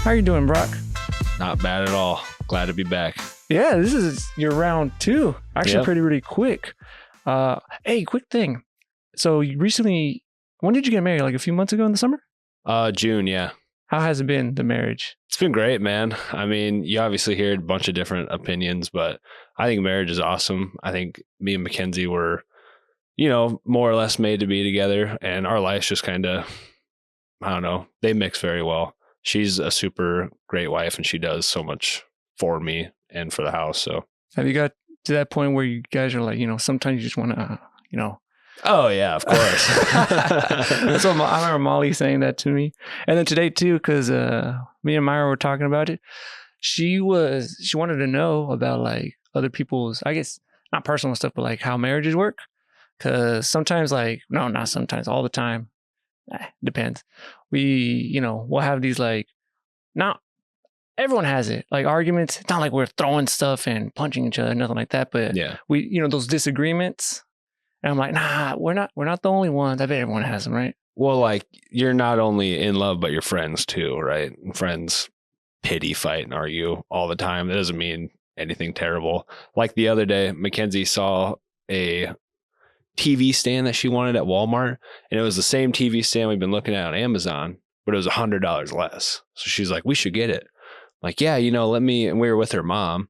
How you doing, Brock? Not bad at all. Glad to be back. Yeah, this is your round 2. Actually, pretty quick. Hey, quick thing. So you recently, when did you get married? Like a few months ago in the summer? June, yeah. How has it been, the marriage? It's been great, man. I mean, you obviously hear a bunch of different opinions, but I think marriage is awesome. I think me and Mackenzie were, more or less made to be together, and our lives just kind of, I don't know, they mix very well. She's a super great wife, and she does so much for me and for the house. So, have you got to that point where you guys are like, sometimes you just want to, Oh yeah, of course. That's what I remember Molly saying that to me, and then today too, because me and Myra were talking about it. She wanted to know about like other people's, I guess not personal stuff, but like how marriages work. Because sometimes, not sometimes, all the time, depends. We'll have these not everyone has it, like arguments. It's not like we're throwing stuff and punching each other, nothing like that. But yeah, we, those disagreements. And I'm like, nah, we're not the only ones. I bet everyone has them, right? Well, like you're not only in love, but you're friends too, right? And friends pity fight and argue all the time. That doesn't mean anything terrible. Like the other day, Mackenzie saw a TV stand that she wanted at Walmart, and it was the same TV stand we've been looking at on Amazon, but it was $100 less. So she's like, we should get it. I'm like, yeah, and we were with her mom,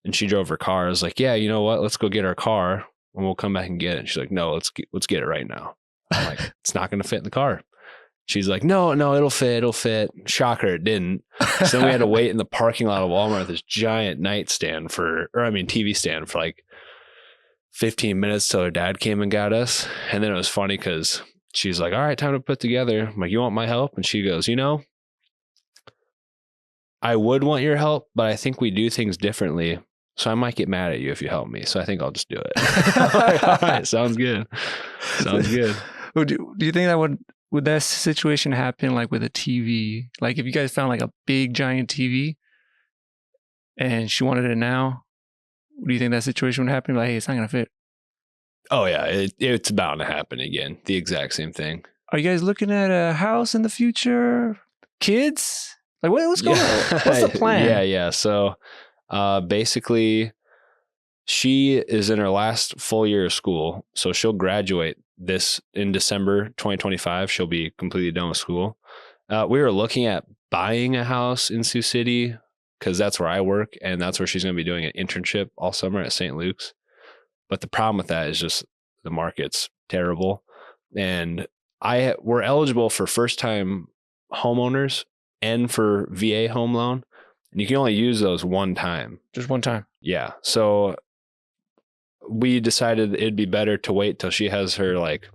and she drove her car. I was like, yeah, you know what? Let's go get our car. And we'll come back and get it. And she's like, no, let's get it right now. I'm like, it's not going to fit in the car. She's like, no, it'll fit. Shocker, it didn't. So then we had to wait in the parking lot of Walmart with this giant TV stand for like 15 minutes till her dad came and got us. And then it was funny because she's like, all right, time to put together. I'm like, you want my help? And she goes, I would want your help, but I think we do things differently. So I might get mad at you if you help me. So I think I'll just do it. Like, all right, sounds good. Sounds good. Do you think that would that situation happen like with a TV? Like if you guys found like a big giant TV and she wanted it now, do you think that situation would happen? Like, hey, it's not gonna fit. Oh yeah, it's bound to happen again. The exact same thing. Are you guys looking at a house in the future? Kids? Like what's going on? What's the plan? Yeah. So basically, she is in her last full year of school. So she'll graduate in December 2025. She'll be completely done with school. We were looking at buying a house in Sioux City because that's where I work. And that's where she's going to be doing an internship all summer at St. Luke's. But the problem with that is just the market's terrible. And we're eligible for first time homeowners and for VA home loan. And you can only use those one time. Just one time. Yeah. So we decided it'd be better to wait till she has her like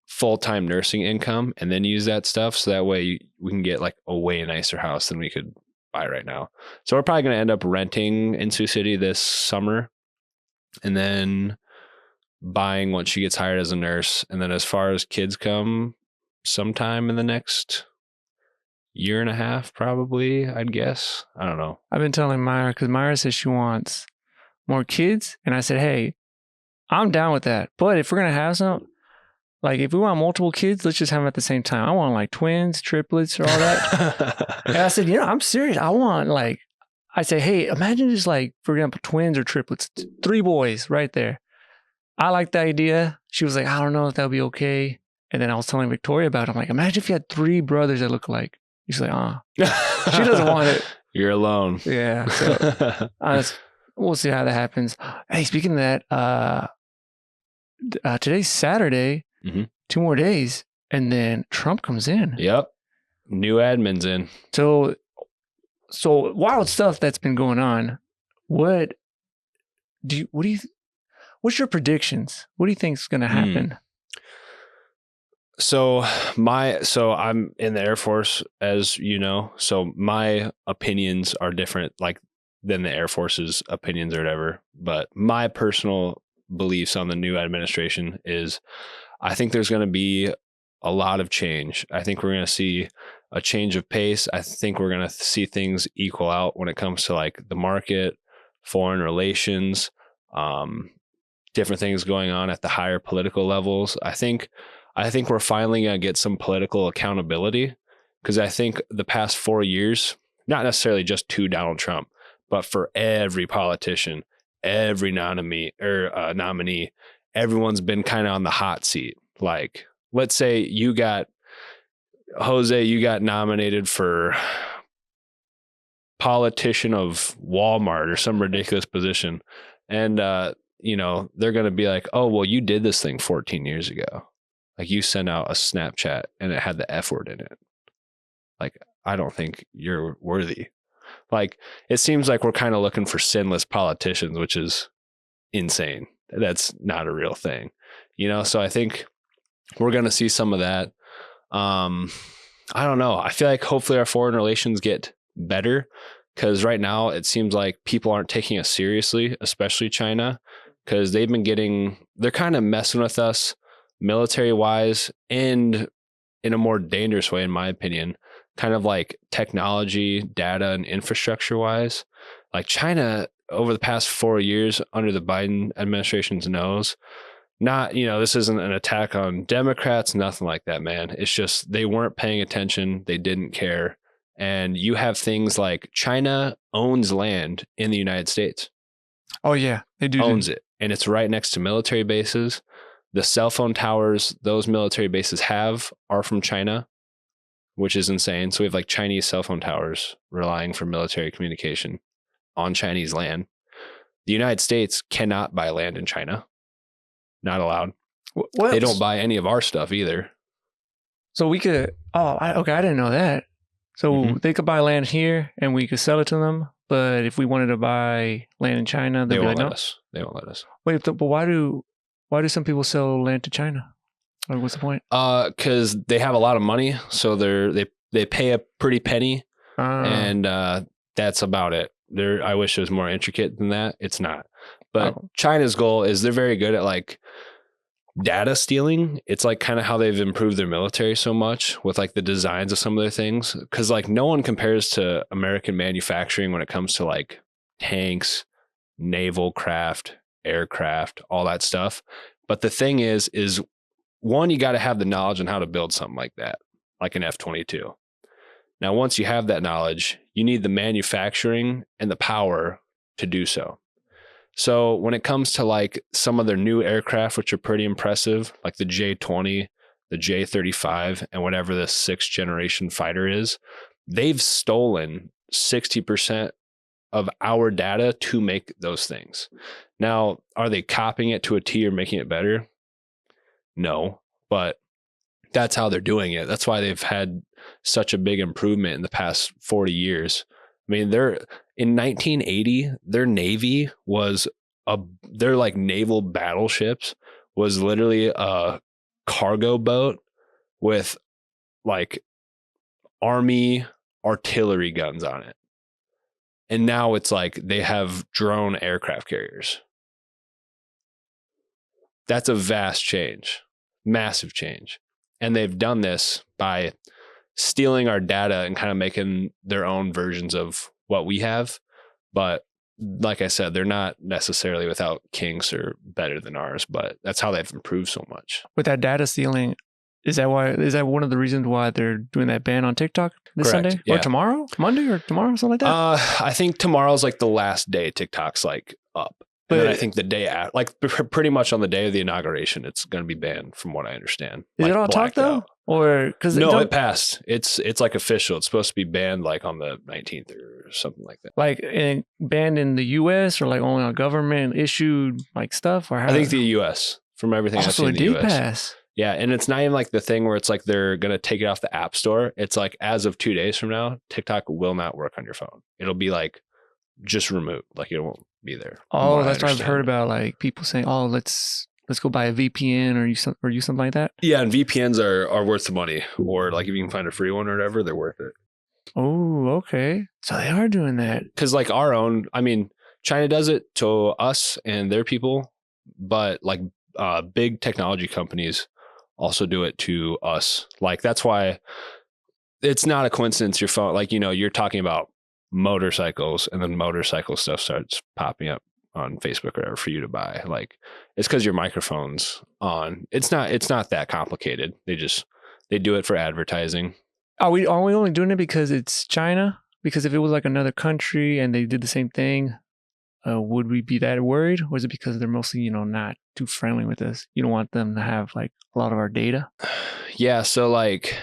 full-time nursing income and then use that stuff. So that way we can get like a way nicer house than we could buy right now. So we're probably going to end up renting in Sioux City this summer and then buying once she gets hired as a nurse. And then as far as kids come, sometime in the next year and a half, probably, I'd guess. I don't know. I've been telling Myra because Myra says she wants more kids. And I said, hey, I'm down with that. But if we're going to have some, like if we want multiple kids, let's just have them at the same time. I want like twins, triplets, or all that. And I said, I'm serious. I say, hey, imagine just like, for example, twins or triplets, 3 boys right there. I like the idea. She was like, I don't know if that would be okay. And then I was telling Victoria about it. I'm like, imagine if you had 3 brothers that look alike. She's like, she doesn't want it. You're alone. Yeah. So we'll see how that happens. Hey, speaking of that, today's Saturday, 2 more days, and then Trump comes in. Yep. New admin's in. So wild stuff that's been going on. What's your predictions? What do you think is going to happen? So I'm in the Air Force, as you know, so my opinions are different than the Air Force's opinions or whatever. But my personal beliefs on the new administration is I think there's going to be a lot of change. I think we're going to see a change of pace. I think we're going to see things equal out when it comes to like the market, foreign relations, different things going on at the higher political levels. I think we're finally going to get some political accountability Because I think the past 4 years, not necessarily just to Donald Trump, but for every politician, every nominee, everyone's been kind of on the hot seat. Like, let's say you got nominated for politician of Walmart or some ridiculous position. And, they're going to be like, oh, well, you did this thing 14 years ago. Like, you sent out a Snapchat and it had the F word in it. Like, I don't think you're worthy. Like, it seems like we're kind of looking for sinless politicians, which is insane. That's not a real thing, So I think we're going to see some of that. I don't know. I feel like hopefully our foreign relations get better, because right now it seems like people aren't taking us seriously, especially China, because they're kind of messing with us military wise and in a more dangerous way, in my opinion, kind of like technology, data, and infrastructure wise. Like, China over the past 4 years under the Biden administration's nose, this isn't an attack on Democrats, nothing like that, man. It's just they weren't paying attention. They didn't care. And you have things like China owns land in the United States. Oh, yeah, they do. Owns it. And it's right next to military bases. The cell phone towers those military bases have are from China, which is insane. So we have like Chinese cell phone towers relying for military communication on Chinese land. The United States cannot buy land in China. Not allowed. What they don't buy any of our stuff either. So we could, I didn't know that. So they could buy land here and we could sell it to them. But if we wanted to buy land in China, they won't let us. They won't let us. Wait, but why do some people sell land to China? Or what's the point? Because they have a lot of money, so they pay a pretty penny, and that's about it. I wish it was more intricate than that. It's not. But China's goal is they're very good at like data stealing. It's like kind of how they've improved their military so much with like the designs of some of their things. Because like no one compares to American manufacturing when it comes to like tanks, naval craft, aircraft, all that stuff. But the thing is one, you got to have the knowledge on how to build something like that, like an F-22. Now, once you have that knowledge, you need the manufacturing and the power to do so. So when it comes to like some of their new aircraft, which are pretty impressive, like the J-20, the J-35, and whatever the 6th generation fighter is, they've stolen 60% of our data to make those things. Now, are they copying it to a T or making it better? No, but that's how they're doing it. That's why they've had such a big improvement in the past 40 years. I mean, in 1980, their Navy their like naval battleships was literally a cargo boat with like Army artillery guns on it. And now it's like they have drone aircraft carriers. That's a vast change, massive change. And they've done this by stealing our data and kind of making their own versions of what we have. But like I said, they're not necessarily without kinks or better than ours, but that's how they've improved so much. With that data stealing, is that one of the reasons why they're doing that ban on TikTok this Correct. Sunday? Yeah. Or tomorrow? Monday or tomorrow? Something like that? I think tomorrow's like the last day TikTok's like up. But then I think the day after, like pretty much on the day of the inauguration, it's going to be banned from what I understand. Is it all talk though? Or because it passed. It's like official. It's supposed to be banned like on the 19th or something like that. Like banned in the U.S. or like only on government issued like stuff? Or how? I think the U.S. from everything I've seen in the U.S. Pass. Yeah, and it's not even like the thing where it's like they're going to take it off the App Store. It's like as of 2 days from now, TikTok will not work on your phone. It'll be like just removed. Like it won't be there. Oh, that's what I've heard about. Like people saying, "Oh, let's go buy a VPN or use something like that." Yeah, and VPNs are worth the money, or like if you can find a free one or whatever, they're worth it. Oh, okay. So they are doing that because like our own. I mean, China does it to us and their people, but like big technology companies also do it to us. Like that's why it's not a coincidence. Your phone, like you're talking about motorcycles, and then motorcycle stuff starts popping up on Facebook or whatever for you to buy. Like it's because your microphone's on. It's not that complicated. They do it for advertising. Are we only doing it because it's China? Because if it was like another country and they did the same thing, would we be that worried? Or is it because they're mostly, not too friendly with us? You don't want them to have like a lot of our data? Yeah, so like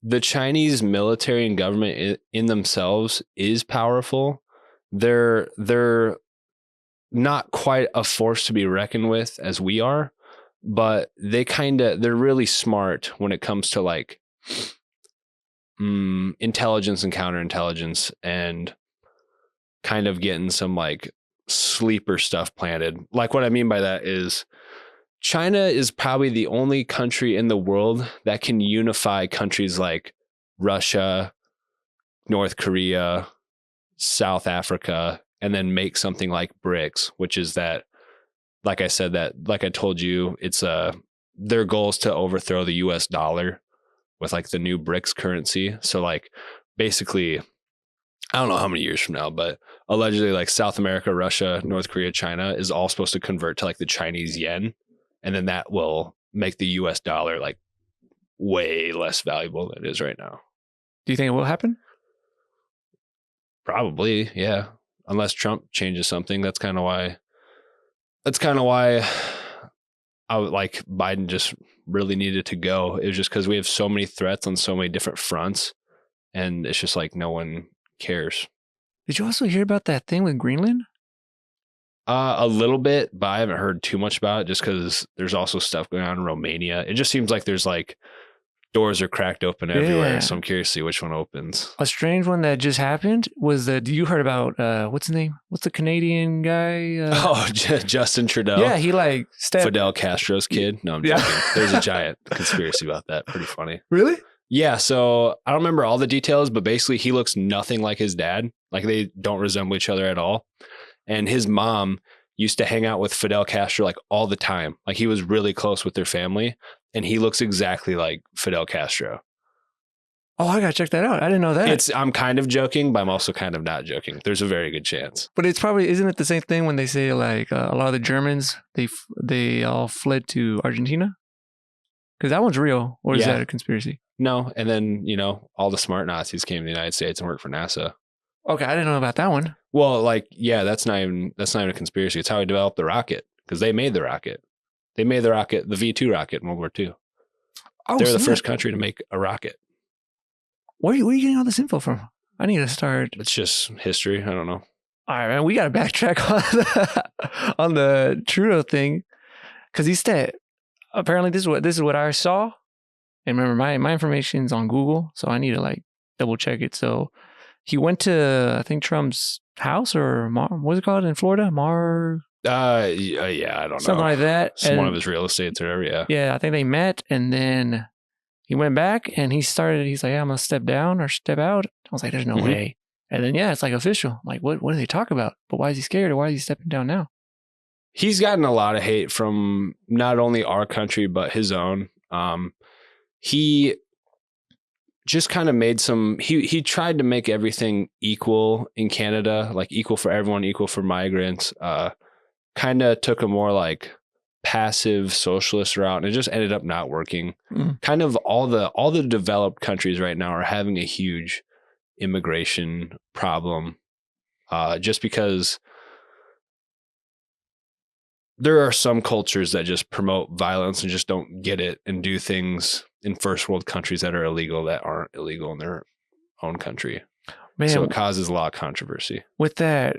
the Chinese military and government in themselves is powerful. They're not quite a force to be reckoned with as we are, but they're really smart when it comes to like intelligence and counterintelligence and kind of getting some like sleeper stuff planted. Like what I mean by that is China is probably the only country in the world that can unify countries like Russia, North Korea, South Africa, and then make something like BRICS, which is that, like I said, that, like I told you, it's their goal is to overthrow the US dollar with like the new BRICS currency. So like basically, I don't know how many years from now, but allegedly like South America, Russia, North Korea, China is all supposed to convert to like the Chinese yen. And then that will make the US dollar like way less valuable than it is right now. Do you think it will happen? Probably, yeah. Unless Trump changes something. That's kind of why I would like Biden just really needed to go. It was just because we have so many threats on so many different fronts. And it's just like no one cares. Did you also hear about that thing with Greenland? A little bit, but I haven't heard too much about it just because there's also stuff going on in Romania. It just seems like there's like doors are cracked open everywhere. Yeah. So I'm curious to see which one opens. A strange one that just happened was that you heard about what's his name? What's the Canadian guy? Justin Trudeau. Yeah, he like stepped. Fidel Castro's kid. No, I'm joking. There's a giant conspiracy about that. Pretty funny. Really? Yeah. So I don't remember all the details, but basically he looks nothing like his dad. Like they don't resemble each other at all. And his mom used to hang out with Fidel Castro like all the time. Like he was really close with their family, and he looks exactly like Fidel Castro. Oh, I gotta check that out. I didn't know that. I'm kind of joking, but I'm also kind of not joking. There's a very good chance. But it's probably, isn't it the same thing when they say like a lot of the Germans they all fled to Argentina? Because that one's real, or is that a conspiracy? No, and then all the smart Nazis came to the United States and worked for NASA. Okay, I didn't know about that one. Well, like, yeah, that's not even a conspiracy. It's how he developed the rocket, because they made the rocket. They made the rocket, the V2 rocket in World War II. Oh, they're the first country to make a rocket. Where are you getting all this info from? I need to start. It's just history. I don't know. All right, man, we got to backtrack on the Trudeau thing, because he said apparently this is what I saw, and remember my information's on Google, so I need to like double check it. So he went to, I think, Trump's house, or what's it called in Florida? Yeah, I don't know. Something like that. It's one of his real estates or whatever, yeah. Yeah, I think they met, and then he went back and he's like, yeah, I'm going to step down or step out. I was like, there's no way. And then, yeah, it's like official. I'm like, what do they talk about? But why is he scared, or why is he stepping down now? He's gotten a lot of hate from not only our country, but his own. He just kind of made he tried to make everything equal in Canada, like equal for everyone, equal for migrants. Kind of took a more like passive socialist route, and it just ended up not working. Kind of all the developed countries right now are having a huge immigration problem, just because there are some cultures that just promote violence and just don't get it and do things in first world countries that are illegal that aren't illegal in their own country. Man, so it causes a lot of controversy. With that,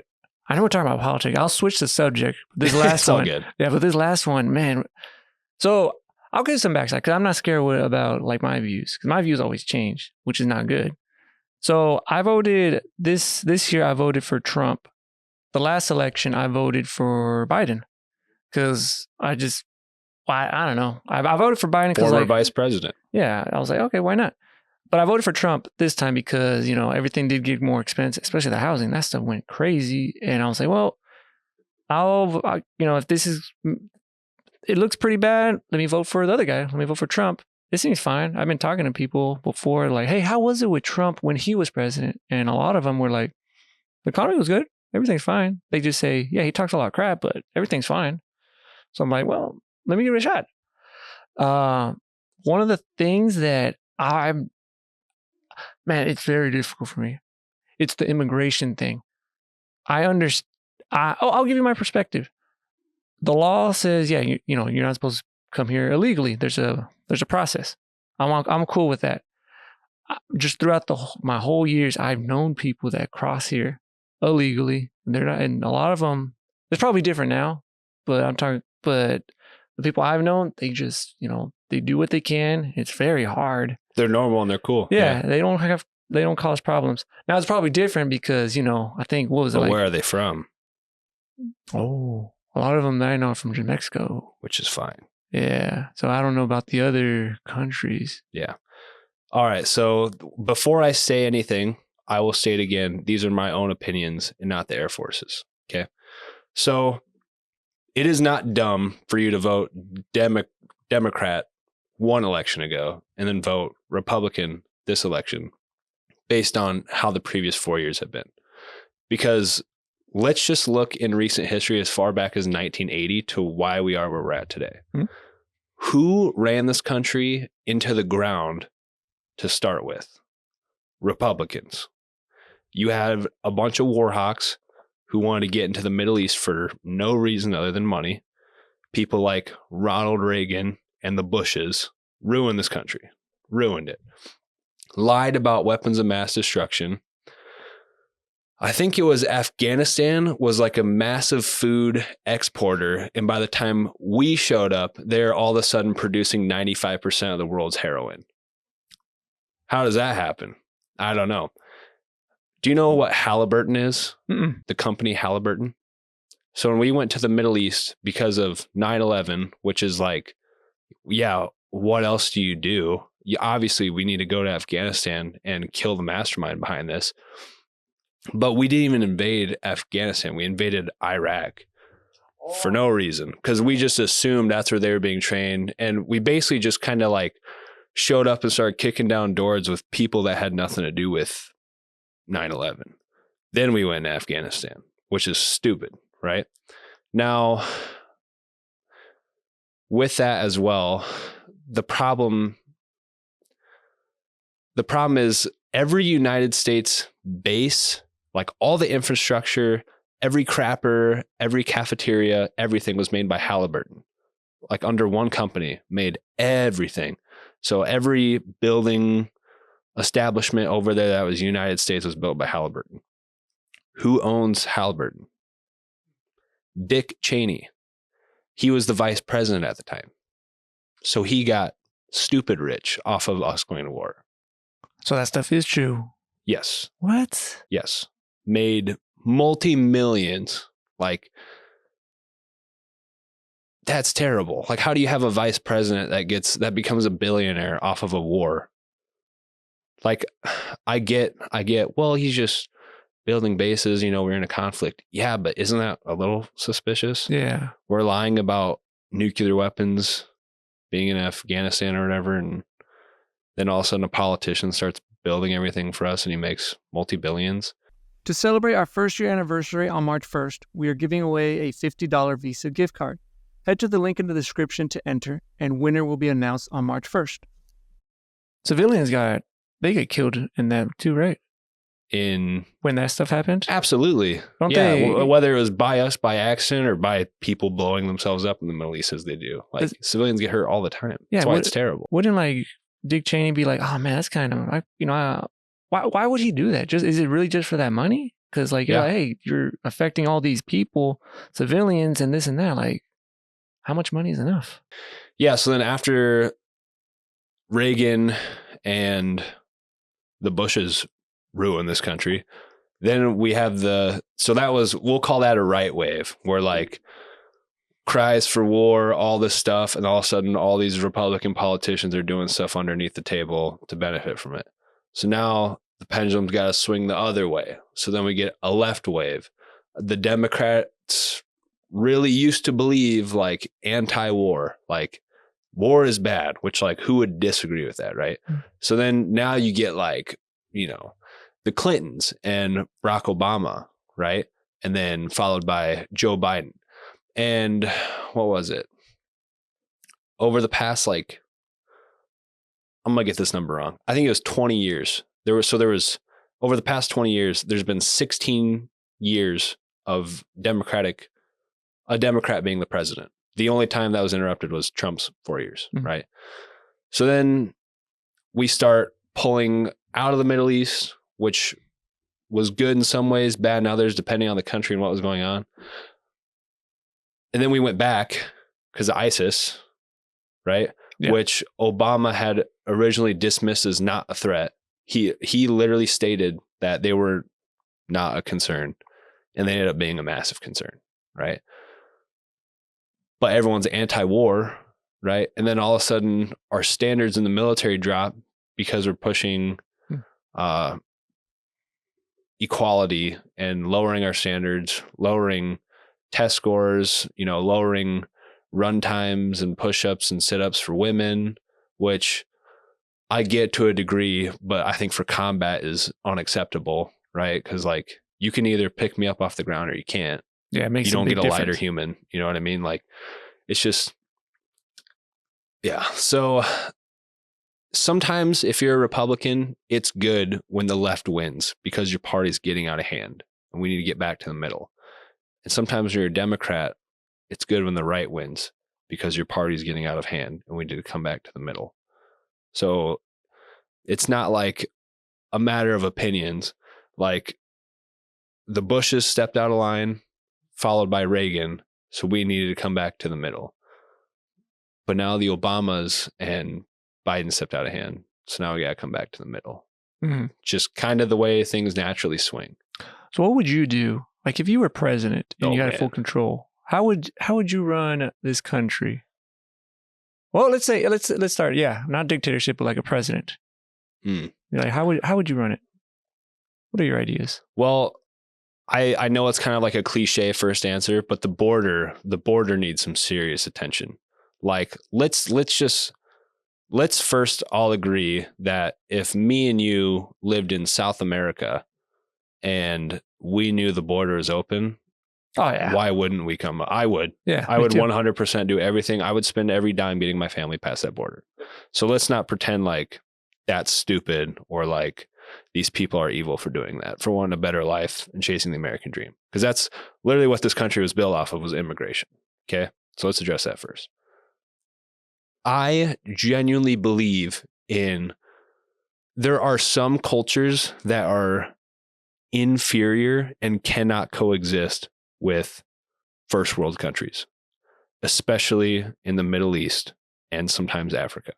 I know we're talking about politics. I'll switch the subject. This last all one. Good. Yeah, but this last one, man. So I'll give some backside, because I'm not scared about like my views, because my views always change, which is not good. So I voted this year. I voted for Trump. The last election, I voted for Biden, because I don't know. I voted for Biden because former vice president. Yeah, I was like, okay, why not? But I voted for Trump this time because everything did get more expensive, especially the housing. That stuff went crazy, and I was like, well, if it looks pretty bad, let me vote for the other guy. Let me vote for Trump. This seems fine. I've been talking to people before, like, hey, how was it with Trump when he was president? And a lot of them were like, the economy was good. Everything's fine. They just say, yeah, he talks a lot of crap, but everything's fine. So I'm like, well, let me give it a shot. One of the things that Man, it's very difficult for me. It's the immigration thing. I understand. I'll give you my perspective. The law says, yeah, you know, you're not supposed to come here illegally. There's a process. I'm cool with that. Just throughout my whole years, I've known people that cross here illegally, and they're not. And a lot of them, it's probably different now, but I'm talking. But the people I've known, they just, you know, they do what they can. It's very hard. They're normal and they're cool. Yeah, they don't cause problems. Now it's probably different because, you know, I think what was it But like? where are they from? Oh, a lot of them that I know are from Mexico. Which is fine. Yeah. So I don't know about the other countries. Yeah. All right. So before I say anything, I will state again, these are my own opinions and not the Air Force's. Okay. So it is not dumb for you to vote Democrat one election ago and then vote Republican this election based on how the previous 4 years have been. Because let's just look in recent history as far back as 1980 to why we are where we're at today. Hmm? Who ran this country into the ground to start with? Republicans. You have a bunch of war hawks who wanted to get into the Middle East for no reason other than money. People like Ronald Reagan and the Bushes ruined this country, ruined it, lied about weapons of mass destruction. I think it was Afghanistan was like a massive food exporter. And by the time we showed up, they're all of a sudden producing 95% of the world's heroin. How does that happen? I don't know. Do you know what Halliburton is? Mm-mm. The company Halliburton. So when we went to the Middle East because of 9/11, which is like, yeah, what else do you do? Obviously, we need to go to Afghanistan and kill the mastermind behind this. But we didn't even invade Afghanistan. We invaded Iraq for no reason because we just assumed that's where they were being trained. And we basically just kind of like showed up and started kicking down doors with people that had nothing to do with 9/11. Then we went to Afghanistan, which is stupid, right? Now, with that as well, the problem is every United States base, like all the infrastructure, every crapper, every cafeteria, everything was made by Halliburton. Like under one company, made everything. So every building establishment over there that was United States was built by Halliburton. Who owns Halliburton? Dick Cheney. He was the vice president at the time. So he got stupid rich off of us going to war. So that stuff is true. Yes. What? Yes. Made multi-millions. Like, that's terrible. Like, how do you have a vice president that becomes a billionaire off of a war? Like, I get, well, he's just building bases, you know, we're in a conflict. Yeah, but isn't that a little suspicious? Yeah. We're lying about nuclear weapons being in Afghanistan or whatever, and then all of a sudden a politician starts building everything for us and he makes multi-billions. To celebrate our first year anniversary on March 1st, we are giving away a $50 Visa gift card. Head to the link in the description to enter, and winner will be announced on March 1st. Civilians they get killed in that too, right? When that stuff happened? Absolutely. Don't yeah, they? Whether it was by us, by accident, or by people blowing themselves up in the Middle East as they do. Like, civilians get hurt all the time. Yeah, that's why it's terrible. Wouldn't like Dick Cheney be like, oh man, that's kind of, why would he do that? Is it really just for that money? Because like, you're like, hey, you're affecting all these people, civilians, and this and that. Like, how much money is enough? Yeah. So then after Reagan and the Bushes ruined this country, then we have we'll call that a right wave, where like cries for war, all this stuff, and all of a sudden all these Republican politicians are doing stuff underneath the table to benefit from it. So now the pendulum's got to swing the other way. So then we get a left wave. The Democrats really used to believe like anti-war, like war is bad, which like who would disagree with that, right? Mm-hmm. So then now you get like, you know, the Clintons and Barack Obama, right? And then followed by Joe Biden. And what was it? Over the past, like, I'm going to get this number wrong. I think it was 20 years. there was over the past 20 years, there's been 16 years of a Democrat being the president. The only time that was interrupted was Trump's 4 years, right? So then we start pulling out of the Middle East, which was good in some ways, bad in others, depending on the country and what was going on. And then we went back because of ISIS, right? Yeah. Which Obama had originally dismissed as not a threat. He literally stated that they were not a concern, and they ended up being a massive concern, right? But everyone's anti-war, right? And then all of a sudden our standards in the military drop because we're pushing equality and lowering our standards, lowering test scores, lowering run times and push-ups and sit-ups for women, which I get to a degree, but I think for combat is unacceptable, right? Because like you can either pick me up off the ground or you can't. Yeah, it makes you don't get a difference. lighter human. You know what I mean? Like it's just, yeah. So sometimes if you're a Republican, it's good when the left wins because your party's getting out of hand and we need to get back to the middle. And sometimes when you're a Democrat, it's good when the right wins because your party's getting out of hand and we need to come back to the middle. So it's not like a matter of opinions. Like the Bushes stepped out of line, followed by Reagan. So we needed to come back to the middle. But now the Obamas and Biden stepped out of hand. So now we got to come back to the middle. Mm-hmm. Just kind of the way things naturally swing. So what would you do? Like if you were president and you had full control, how would you run this country? Well, let's start. Yeah, not dictatorship, but like a president. Like how would you run it? What are your ideas? Well, I know it's kind of like a cliche first answer, but the border needs some serious attention. Like let's first all agree that if me and you lived in South America and we knew the border is open, oh yeah, why wouldn't we come? I would. Yeah, I would 100% do everything. I would spend every dime getting my family past that border. So let's not pretend like that's stupid or like these people are evil for doing that, for wanting a better life and chasing the American dream. Because that's literally what this country was built off of, was immigration. Okay. So let's address that first. I genuinely believe there are some cultures that are inferior and cannot coexist with first world countries, especially in the Middle East and sometimes Africa.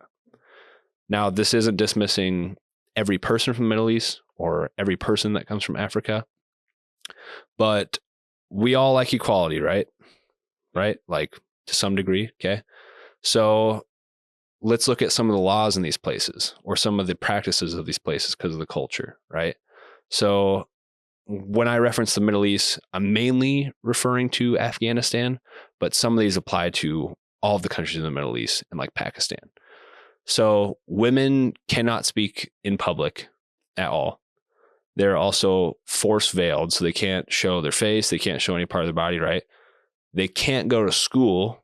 Now, this isn't dismissing every person from the Middle East or every person that comes from Africa, but we all like equality, right? Right? Like to some degree. Okay. So let's look at some of the laws in these places or some of the practices of these places because of the culture, right? So when I reference the Middle East, I'm mainly referring to Afghanistan, but some of these apply to all of the countries in the Middle East and like Pakistan. So women cannot speak in public at all. They're also force veiled, so they can't show their face. They can't show any part of their body, right? They can't go to school.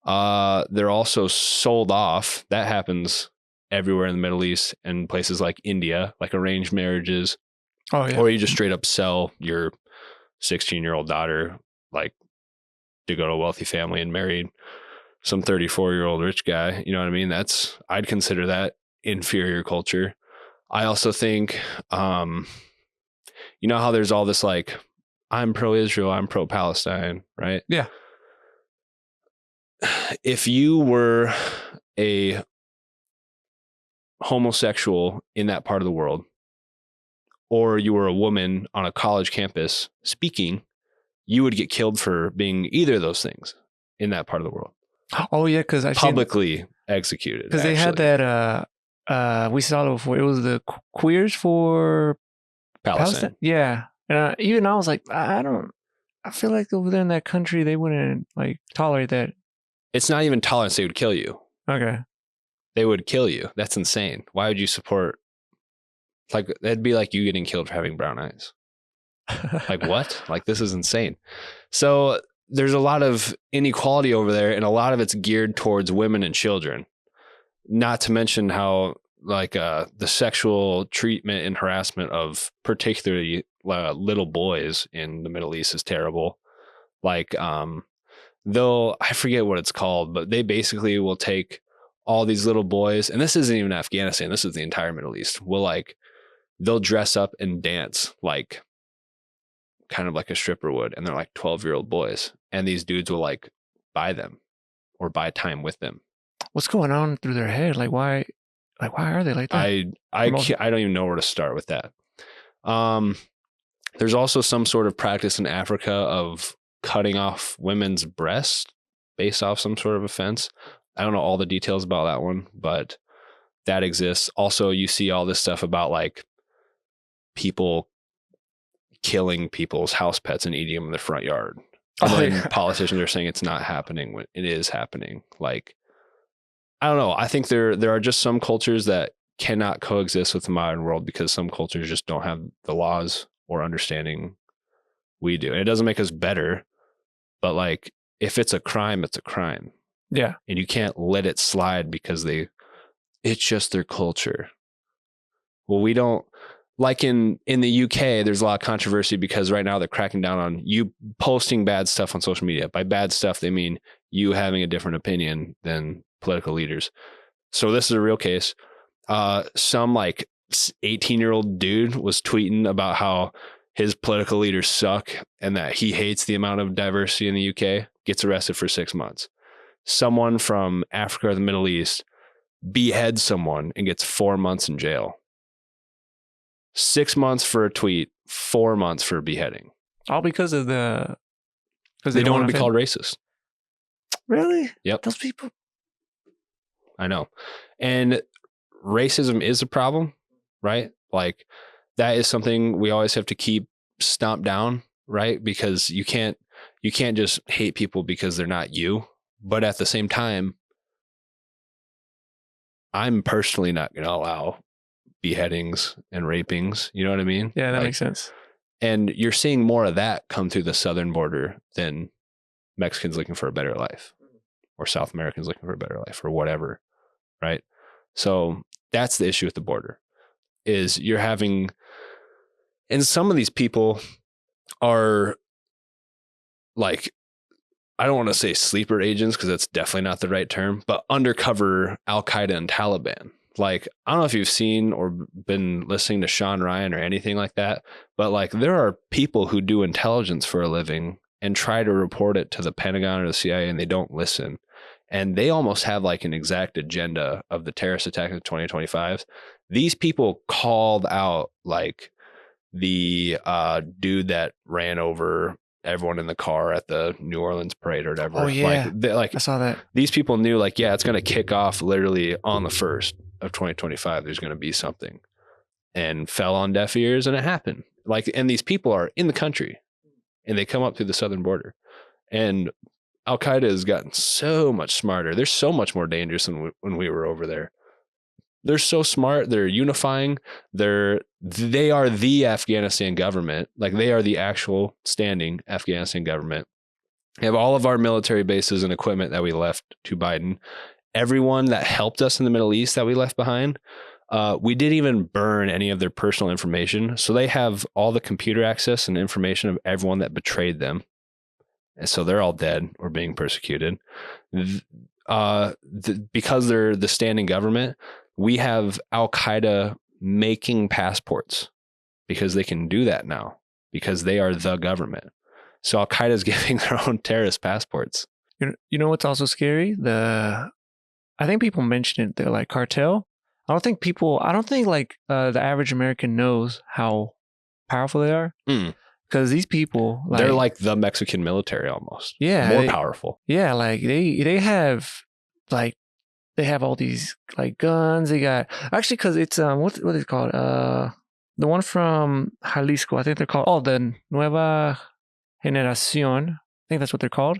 They're also sold off. That happens everywhere in the Middle East and places like India, like arranged marriages. Oh, yeah. Or you just straight up sell your 16-year-old daughter like to go to a wealthy family and marry some 34-year-old rich guy. You know what I mean? I'd consider that inferior culture. I also think, you know how there's all this like, I'm pro-Israel, I'm pro-Palestine, right? Yeah. If you were a homosexual in that part of the world, or you were a woman on a college campus speaking, you would get killed for being either of those things in that part of the world. Oh yeah, because I publicly executed. Because they had that. We saw it before. It was the queers for Palestine. Yeah, and even I was like, I feel like over there in that country they wouldn't like tolerate that. It's not even tolerance; they would kill you. Okay. They would kill you. That's insane. Why would you support? Like that'd be like you getting killed for having brown eyes. Like what? Like this is insane. So there's a lot of inequality over there, and a lot of it's geared towards women and children. Not to mention how the sexual treatment and harassment of particularly little boys in the Middle East is terrible. Like, I forget what it's called, but they basically will take all these little boys, and this isn't even Afghanistan, this is the entire Middle East, they'll dress up and dance like kind of like a stripper would, and they're like 12-year-old boys, and these dudes will like buy them or buy time with them. What's going on through their head? Like why are they like that? I don't even know where to start with that. There's also some sort of practice in Africa of cutting off women's breasts based off some sort of offense. I don't know all the details about that one, but that exists. Also, you see all this stuff about like people killing people's house pets and eating them in the front yard. And then politicians are saying it's not happening when it is happening. Like, I don't know. I think there are just some cultures that cannot coexist with the modern world because some cultures just don't have the laws or understanding we do. And it doesn't make us better, but like if it's a crime, it's a crime. Yeah. And you can't let it slide because it's just their culture. Well, we don't, like in the UK, there's a lot of controversy because right now they're cracking down on you posting bad stuff on social media. By bad stuff, they mean you having a different opinion than political leaders. So this is a real case. Some like 18-year-old dude was tweeting about how his political leaders suck and that he hates the amount of diversity in the UK, gets arrested for 6 months. Someone from Africa or the Middle East beheads someone and gets 4 months in jail. 6 months for a tweet, 4 months for a beheading. All because they don't want to be called racist. Really? Yep. Those people. I know. And racism is a problem, right? Like that is something we always have to keep stomped down, right? Because you can't just hate people because they're not you. But at the same time, I'm personally not going to allow beheadings and rapings. You know what I mean? Yeah, that makes sense. And you're seeing more of that come through the southern border than Mexicans looking for a better life or South Americans looking for a better life or whatever, right? So that's the issue with the border is you're having, and some of these people are like, I don't want to say sleeper agents because that's definitely not the right term, but undercover Al-Qaeda and Taliban. Like, I don't know if you've seen or been listening to Sean Ryan or anything like that, but like there are people who do intelligence for a living and try to report it to the Pentagon or the CIA and they don't listen. And they almost have like an exact agenda of the terrorist attack of 2025. These people called out like the dude that ran over everyone in the car at the New Orleans parade or whatever. Oh yeah, like I saw that. These people knew like, yeah, it's going to kick off literally on the 1st of 2025. There's going to be something, and fell on deaf ears, and it happened. Like, and these people are in the country, and they come up through the southern border, and Al Qaeda has gotten so much smarter. They're so much more dangerous than when we were over there. They're so smart. They're unifying. They are the Afghanistan government. Like they are the actual standing Afghanistan government. We have all of our military bases and equipment that we left to Biden. Everyone that helped us in the Middle East that we left behind. We didn't even burn any of their personal information. So they have all the computer access and information of everyone that betrayed them. And so they're all dead or being persecuted. Because they're the standing government, we have Al-Qaeda making passports because they can do that now because they are the government. So Al-Qaeda is giving their own terrorist passports. You know what's also scary? I think people mention it. They're like cartel. I don't think like the average American knows how powerful they are. Because these people, they're like the Mexican military almost. Yeah, more powerful. Yeah, like they have like. They have all these like guns. They got actually because it's what is it called? The one from Jalisco. I think they're called the Nueva Generación. I think that's what they're called.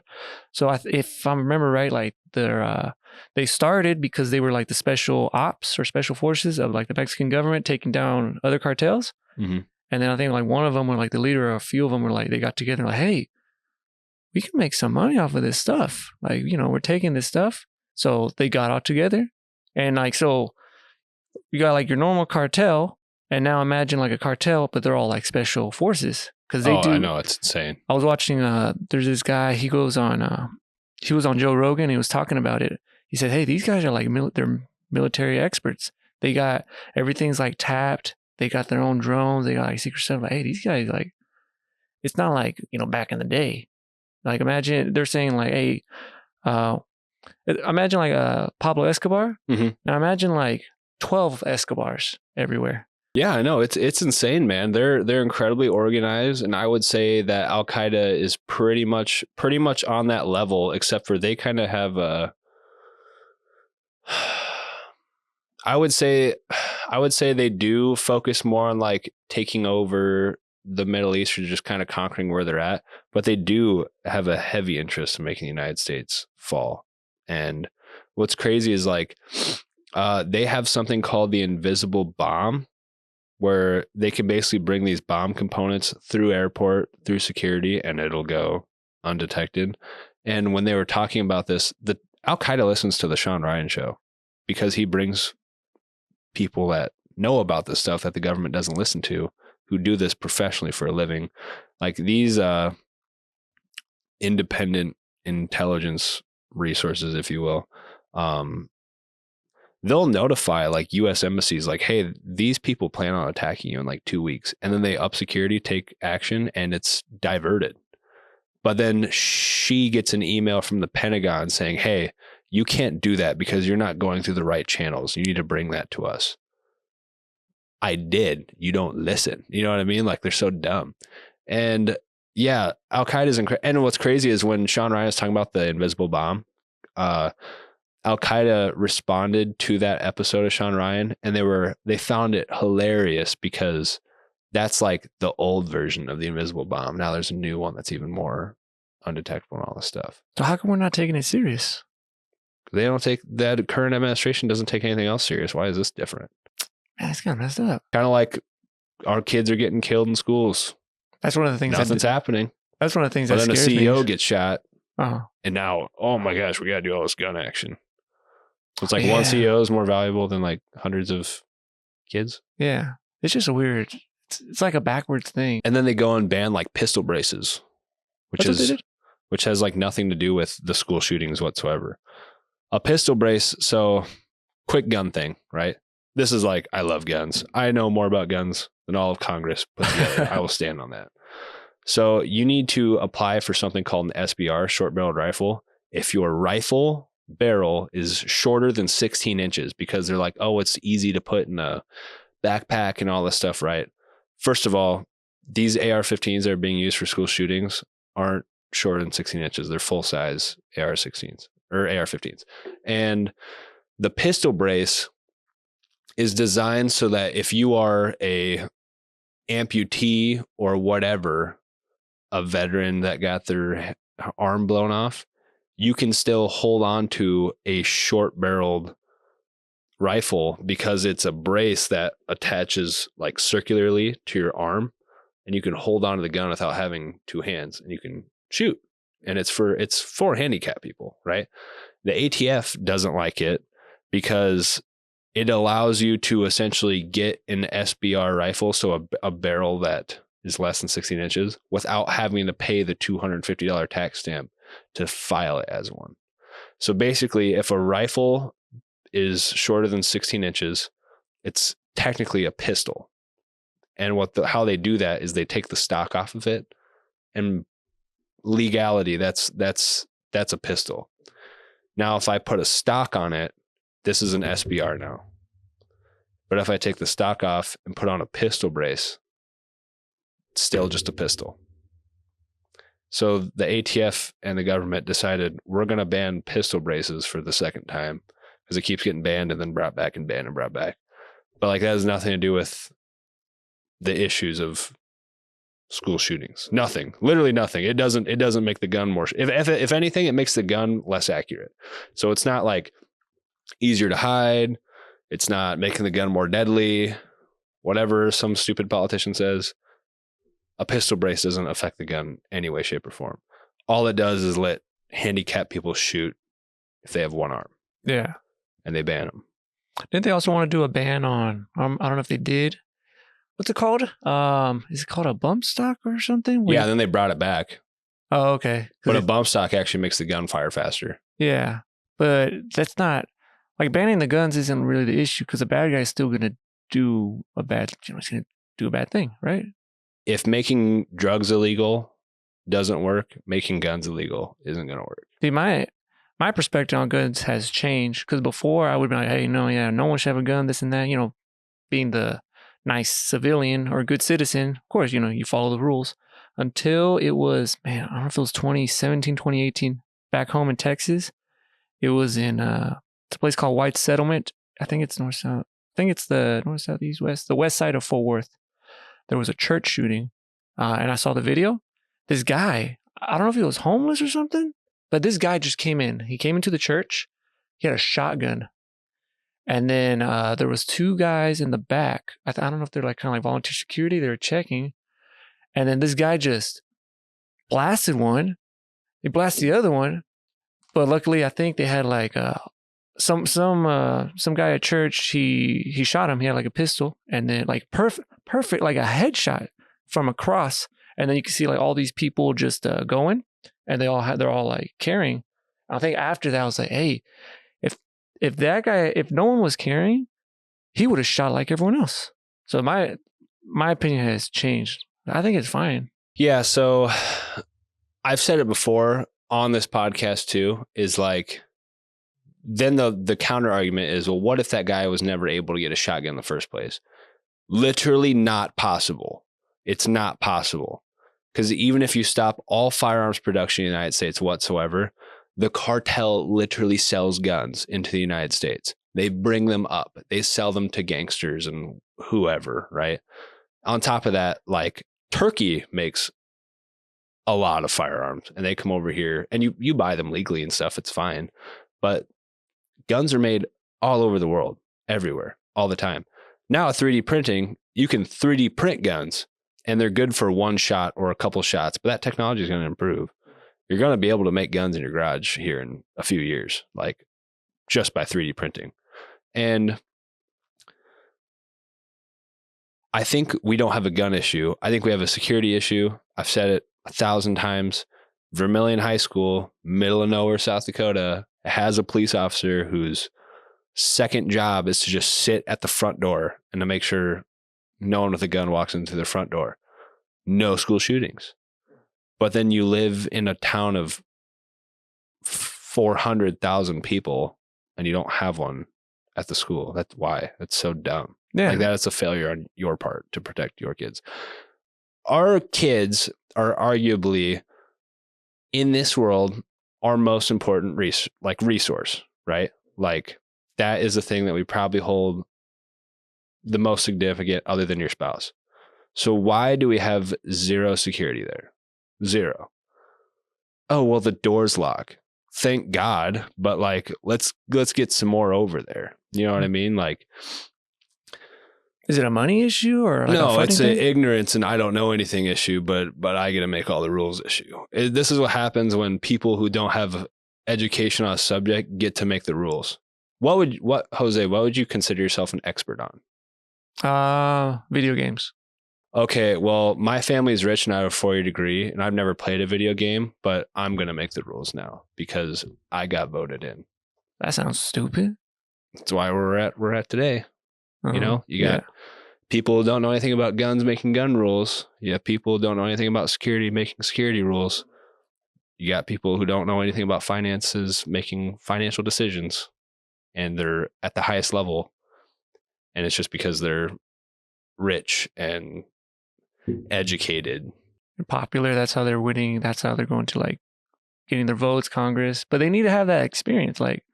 So if I remember right, like they started because they were like the special ops or special forces of like the Mexican government taking down other cartels. Mm-hmm. And then I think like one of them, or like the leader, or a few of them were like they got together like, hey, we can make some money off of this stuff. Like we're taking this stuff. So they got out together and like, so, you got like your normal cartel, and now imagine like a cartel, but they're all like special forces because they do. I know, it's insane. I was watching. There's this guy. He was on Joe Rogan. He was talking about it. He said, "Hey, these guys are like they're military experts. They got everything's like tapped. They got their own drones. They got like secret stuff. Like, hey, these guys like, it's not like back in the day. Like imagine they're saying like, hey, imagine like Pablo Escobar. Mm-hmm. Now imagine like 12 Escobars everywhere." Yeah, I know. It's insane, man. They're incredibly organized, and I would say that Al Qaeda is pretty much on that level, except for they kind of have a. I would say they do focus more on like taking over the Middle East or just kind of conquering where they're at, but they do have a heavy interest in making the United States fall. And what's crazy is like they have something called the invisible bomb, where they can basically bring these bomb components through airport, through security, and it'll go undetected. And when they were talking about this, the Al Qaeda listens to the Sean Ryan show because he brings people that know about this stuff that the government doesn't listen to, who do this professionally for a living. Like these independent intelligence resources, if you will, they'll notify like U.S. embassies like, hey, these people plan on attacking you in like 2 weeks. And then they up security, take action, and it's diverted. But then she gets an email from the Pentagon saying, hey, you can't do that because you're not going through the right channels. You need to bring that to us. I did. You don't listen. You know what I mean? Like they're so dumb. And yeah, Al Qaeda is incredible. And what's crazy is when Sean Ryan was talking about the invisible bomb, Al Qaeda responded to that episode of Sean Ryan, and they found it hilarious because that's like the old version of the invisible bomb. Now there's a new one that's even more undetectable and all this stuff. So how come we're not taking it serious? They don't take that current administration doesn't take anything else serious. Why is this different? Man, it's kind of messed up. Kind of like our kids are getting killed in schools. That's one of the things. Nothing's happening. That's one of the things. But that then a scares CEO me. gets shot, and now, oh my gosh, we got to do all this gun action. It's like one CEO is more valuable than like hundreds of kids. Yeah, it's just a weird. It's like a backwards thing. And then they go and ban like pistol braces, which has like nothing to do with the school shootings whatsoever. A pistol brace. So quick gun thing, right? This is like, I love guns. I know more about guns than all of Congress put together. I will stand on that. So you need to apply for something called an SBR, short barreled rifle. If your rifle barrel is shorter than 16 inches, because they're like, oh, it's easy to put in a backpack and all this stuff, right? First of all, these AR-15s that are being used for school shootings aren't shorter than 16 inches. They're full size AR-16s or AR-15s. And the pistol brace is designed so that if you are a amputee or whatever, a veteran that got their arm blown off, you can still hold on to a short barreled rifle because it's a brace that attaches like circularly to your arm, and you can hold on to the gun without having two hands, and you can shoot. And it's for handicapped people, right? The ATF doesn't like it because it allows you to essentially get an SBR rifle, so a barrel that is less than 16 inches, without having to pay the $250 tax stamp to file it as one. So basically, if a rifle is shorter than 16 inches, it's technically a pistol. And how they do that is they take the stock off of it, and legality, that's a pistol. Now, if I put a stock on it, this is an SBR now. But if I take the stock off and put on a pistol brace, it's still just a pistol. So the ATF and the government decided we're going to ban pistol braces for the second time because it keeps getting banned and then brought back and banned and brought back. But like that has nothing to do with the issues of school shootings. Nothing, literally nothing. It doesn't make the gun more. If anything, it makes the gun less accurate. So it's not like easier to hide. It's not making the gun more deadly. Whatever some stupid politician says, a pistol brace doesn't affect the gun any way, shape, or form. All it does is let handicapped people shoot if they have one arm. Yeah. And they ban them. Didn't they also want to do a ban on? I don't know if they did. What's it called? Is it called a bump stock or something? Yeah, then they brought it back. Oh, okay. But a bump stock actually makes the gun fire faster. Yeah, but that's not like banning the guns isn't really the issue because the bad guy's still gonna do a bad, he's gonna do a bad thing, right? If making drugs illegal doesn't work, making guns illegal isn't going to work. See, my perspective on guns has changed because before I would be like, hey, no, yeah, no one should have a gun, this and that, being the nice civilian or good citizen. Of course, you follow the rules until it was, man, I don't know if it was 2017, 2018, back home in Texas. It was in it's a place called White Settlement. I think it's north south. I think it's the north, south, east, west, the west side of Fort Worth. There was a church shooting, and I saw the video. This guy, I don't know if he was homeless or something, but this guy just came in. He came into the church. He had a shotgun, and then there was two guys in the back. I don't know if they're like kind of like volunteer security. They were checking, and then this guy just blasted one. He blasted the other one, but luckily I think they had like some guy at church. He shot him. He had like a pistol, and then like perfect like a headshot from across. And then you can see like all these people just going, and they're all like carrying. I think after that I was like, hey, if that guy, if no one was carrying, he would have shot like everyone else. So my opinion has changed. I think it's fine. Yeah, so I've said it before on this podcast too, is like, then the counter argument is, well, what if that guy was never able to get a shotgun in the first place? Literally not possible. It's not possible. Because even if you stop all firearms production in the United States whatsoever, the cartel literally sells guns into the United States. They bring them up. They sell them to gangsters and whoever, right? On top of that, like Turkey makes a lot of firearms and they come over here and you buy them legally and stuff. It's fine. But guns are made all over the world, everywhere, all the time. Now, 3D printing, you can 3D print guns and they're good for one shot or a couple shots, but that technology is going to improve. You're going to be able to make guns in your garage here in a few years, like just by 3D printing. And I think we don't have a gun issue. I think we have a security issue. I've said it 1,000 times. Vermilion High School, middle of nowhere, South Dakota, has a police officer whose second job is to just sit at the front door and to make sure no one with a gun walks into the front door. No school shootings. But then you live in a town of 400,000 people and you don't have one at the school. That's why. That's so dumb. Yeah. Like that's a failure on your part to protect your kids. Our kids are arguably in this world our most important resource, right? Like that is the thing that we probably hold the most significant other than your spouse. So why do we have zero security there? Zero. Oh, well, the door's locked. Thank God. But like, let's get some more over there. You know what I mean? Like, is it a money issue or like no, it's an ignorance and I don't know anything issue, but I get to make all the rules issue. This is what happens when people who don't have education on a subject get to make the rules. Jose, what would you consider yourself an expert on? Video games. Okay, well, my family's rich and I have a 4-year degree and I've never played a video game, but I'm going to make the rules now because I got voted in. That sounds stupid. That's why we're at today. You know, you got people who don't know anything about guns making gun rules. You have people who don't know anything about security making security rules. You got people who don't know anything about finances making financial decisions. And they're at the highest level. And it's just because they're rich and educated. They're popular. That's how they're winning. That's how they're going to like getting their votes, Congress. But they need to have that experience. Like,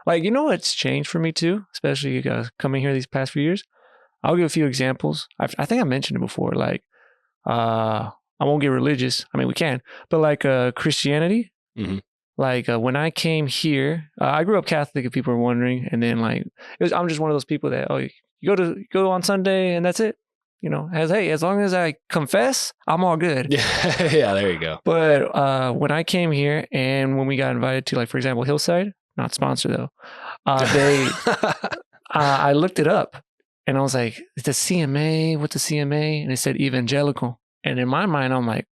you know what's changed for me too, especially coming here these past few years? I'll give a few examples. I think I mentioned it before. Like, I won't get religious. I mean, we can. But like Christianity, like when I came here, I grew up Catholic if people are wondering. And then like, I'm just one of those people that, you go on Sunday and that's it. You know, as long as I confess, I'm all good. Yeah, there you go. But when I came here and when we got invited to, like, for example, Hillside, not sponsor though. I looked it up and I was like, it's a CMA. What's a CMA? And it said evangelical. And in my mind, I'm like,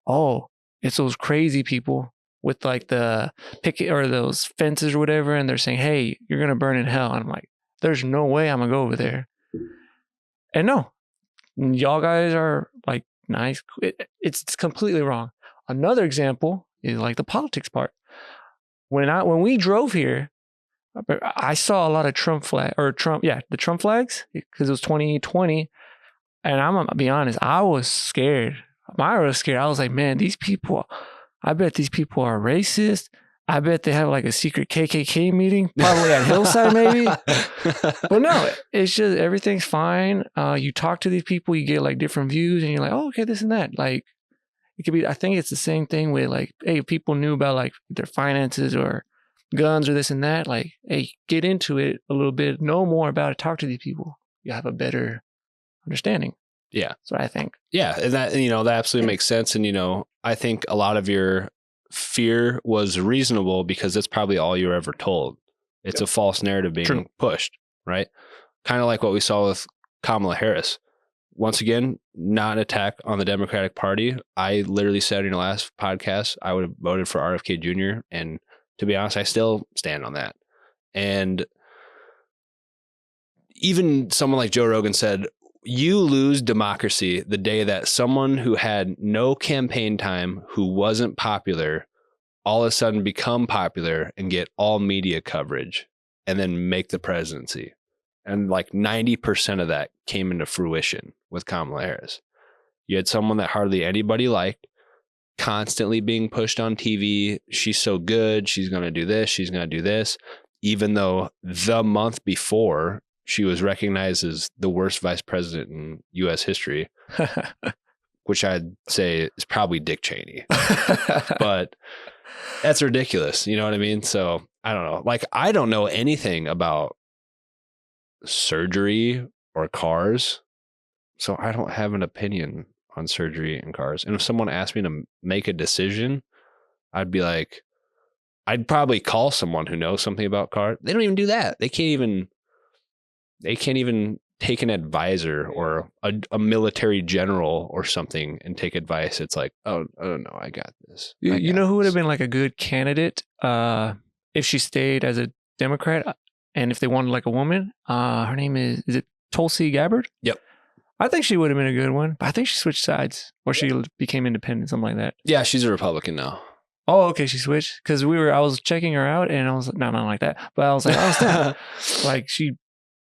oh, it's those crazy people with like the picket or those fences or whatever. And they're saying, hey, you're going to burn in hell. And I'm like, there's no way I'm going to go over there. And no, y'all guys are like nice. It's completely wrong. Another example is like the politics part. When we drove here, I saw a lot of the Trump flags because it was 2020. And I'm gonna be honest, I was scared. Myra was scared. I was like, man, I bet these people are racist. I bet they have like a secret KKK meeting, probably at Hillside maybe. But no, it's just everything's fine. You talk to these people, you get like different views, and you're like, oh, okay, this and that. Like it could be. I think it's the same thing with like, hey, people knew about like their finances or guns or this and that. Like, hey, get into it a little bit, know more about it, talk to these people. You have a better understanding. Yeah. That's what I think. Yeah. And that, that absolutely makes sense. And, I think a lot of your fear was reasonable because that's probably all you were ever told. It's a false narrative being pushed, right? Kind of like what we saw with Kamala Harris. Once again, not an attack on the Democratic Party. I literally said in the last podcast, I would have voted for RFK Jr. And to be honest, I still stand on that. And even someone like Joe Rogan said, you lose democracy the day that someone who had no campaign time, who wasn't popular, all of a sudden become popular and get all media coverage and then make the presidency. And like 90% of that came into fruition with Kamala Harris. You had someone that hardly anybody liked, constantly being pushed on TV. She's so good. She's going to do this. She's going to do this. Even though the month before, she was recognized as the worst vice president in U.S. history, which I'd say is probably Dick Cheney. But that's ridiculous. You know what I mean? So I don't know. Like, I don't know anything about surgery or cars. So I don't have an opinion on surgery and cars. And if someone asked me to make a decision, I'd be like, I'd probably call someone who knows something about cars. They don't even do that. They can't even take an advisor or a military general or something and take advice. It's like, oh no, I got this. You know who would have been like a good candidate if she stayed as a Democrat and if they wanted like a woman? Her name is it Tulsi Gabbard? Yep. I think she would have been a good one, but I think she switched sides or she became independent, something like that. Yeah, she's a Republican now. Oh, okay, she switched because I was checking her out and I was like, no, not like that. But I was like, oh, snap. Like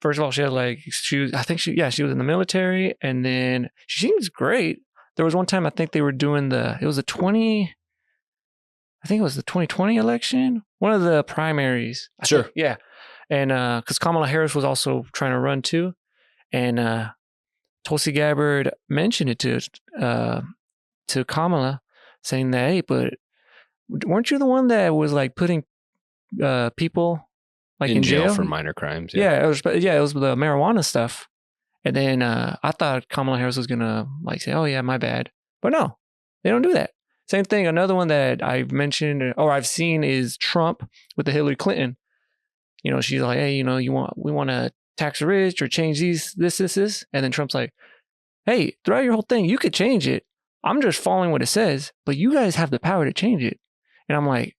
first of all, she had like, she was in the military and then she seems great. There was one time I think they were doing it was the 2020 election, one of the primaries. Sure. Yeah. And because Kamala Harris was also trying to run too. And Tulsi Gabbard mentioned it to Kamala saying that, hey, but weren't you the one that was like putting people like in jail for minor crimes? Yeah, it was the marijuana stuff. And then I thought Kamala Harris was gonna like say, "Oh yeah, my bad," but no, they don't do that. Same thing. Another one that I've mentioned or I've seen is Trump with the Hillary Clinton. She's like, "Hey, we want to tax the rich or change this," and then Trump's like, "Hey, throughout your whole thing, you could change it. I'm just following what it says, but you guys have the power to change it." And I'm like,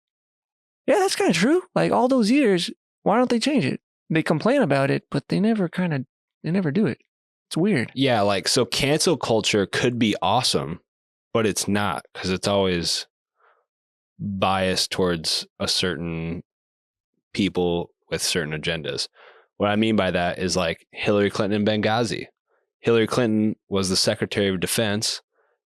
"Yeah, that's kind of true. Like all those years." Why don't they change it? They complain about it, but they never do it. It's weird. Yeah, like, so cancel culture could be awesome, but it's not because it's always biased towards a certain people with certain agendas. What I mean by that is like Hillary Clinton and Benghazi. Hillary Clinton was the Secretary of Defense,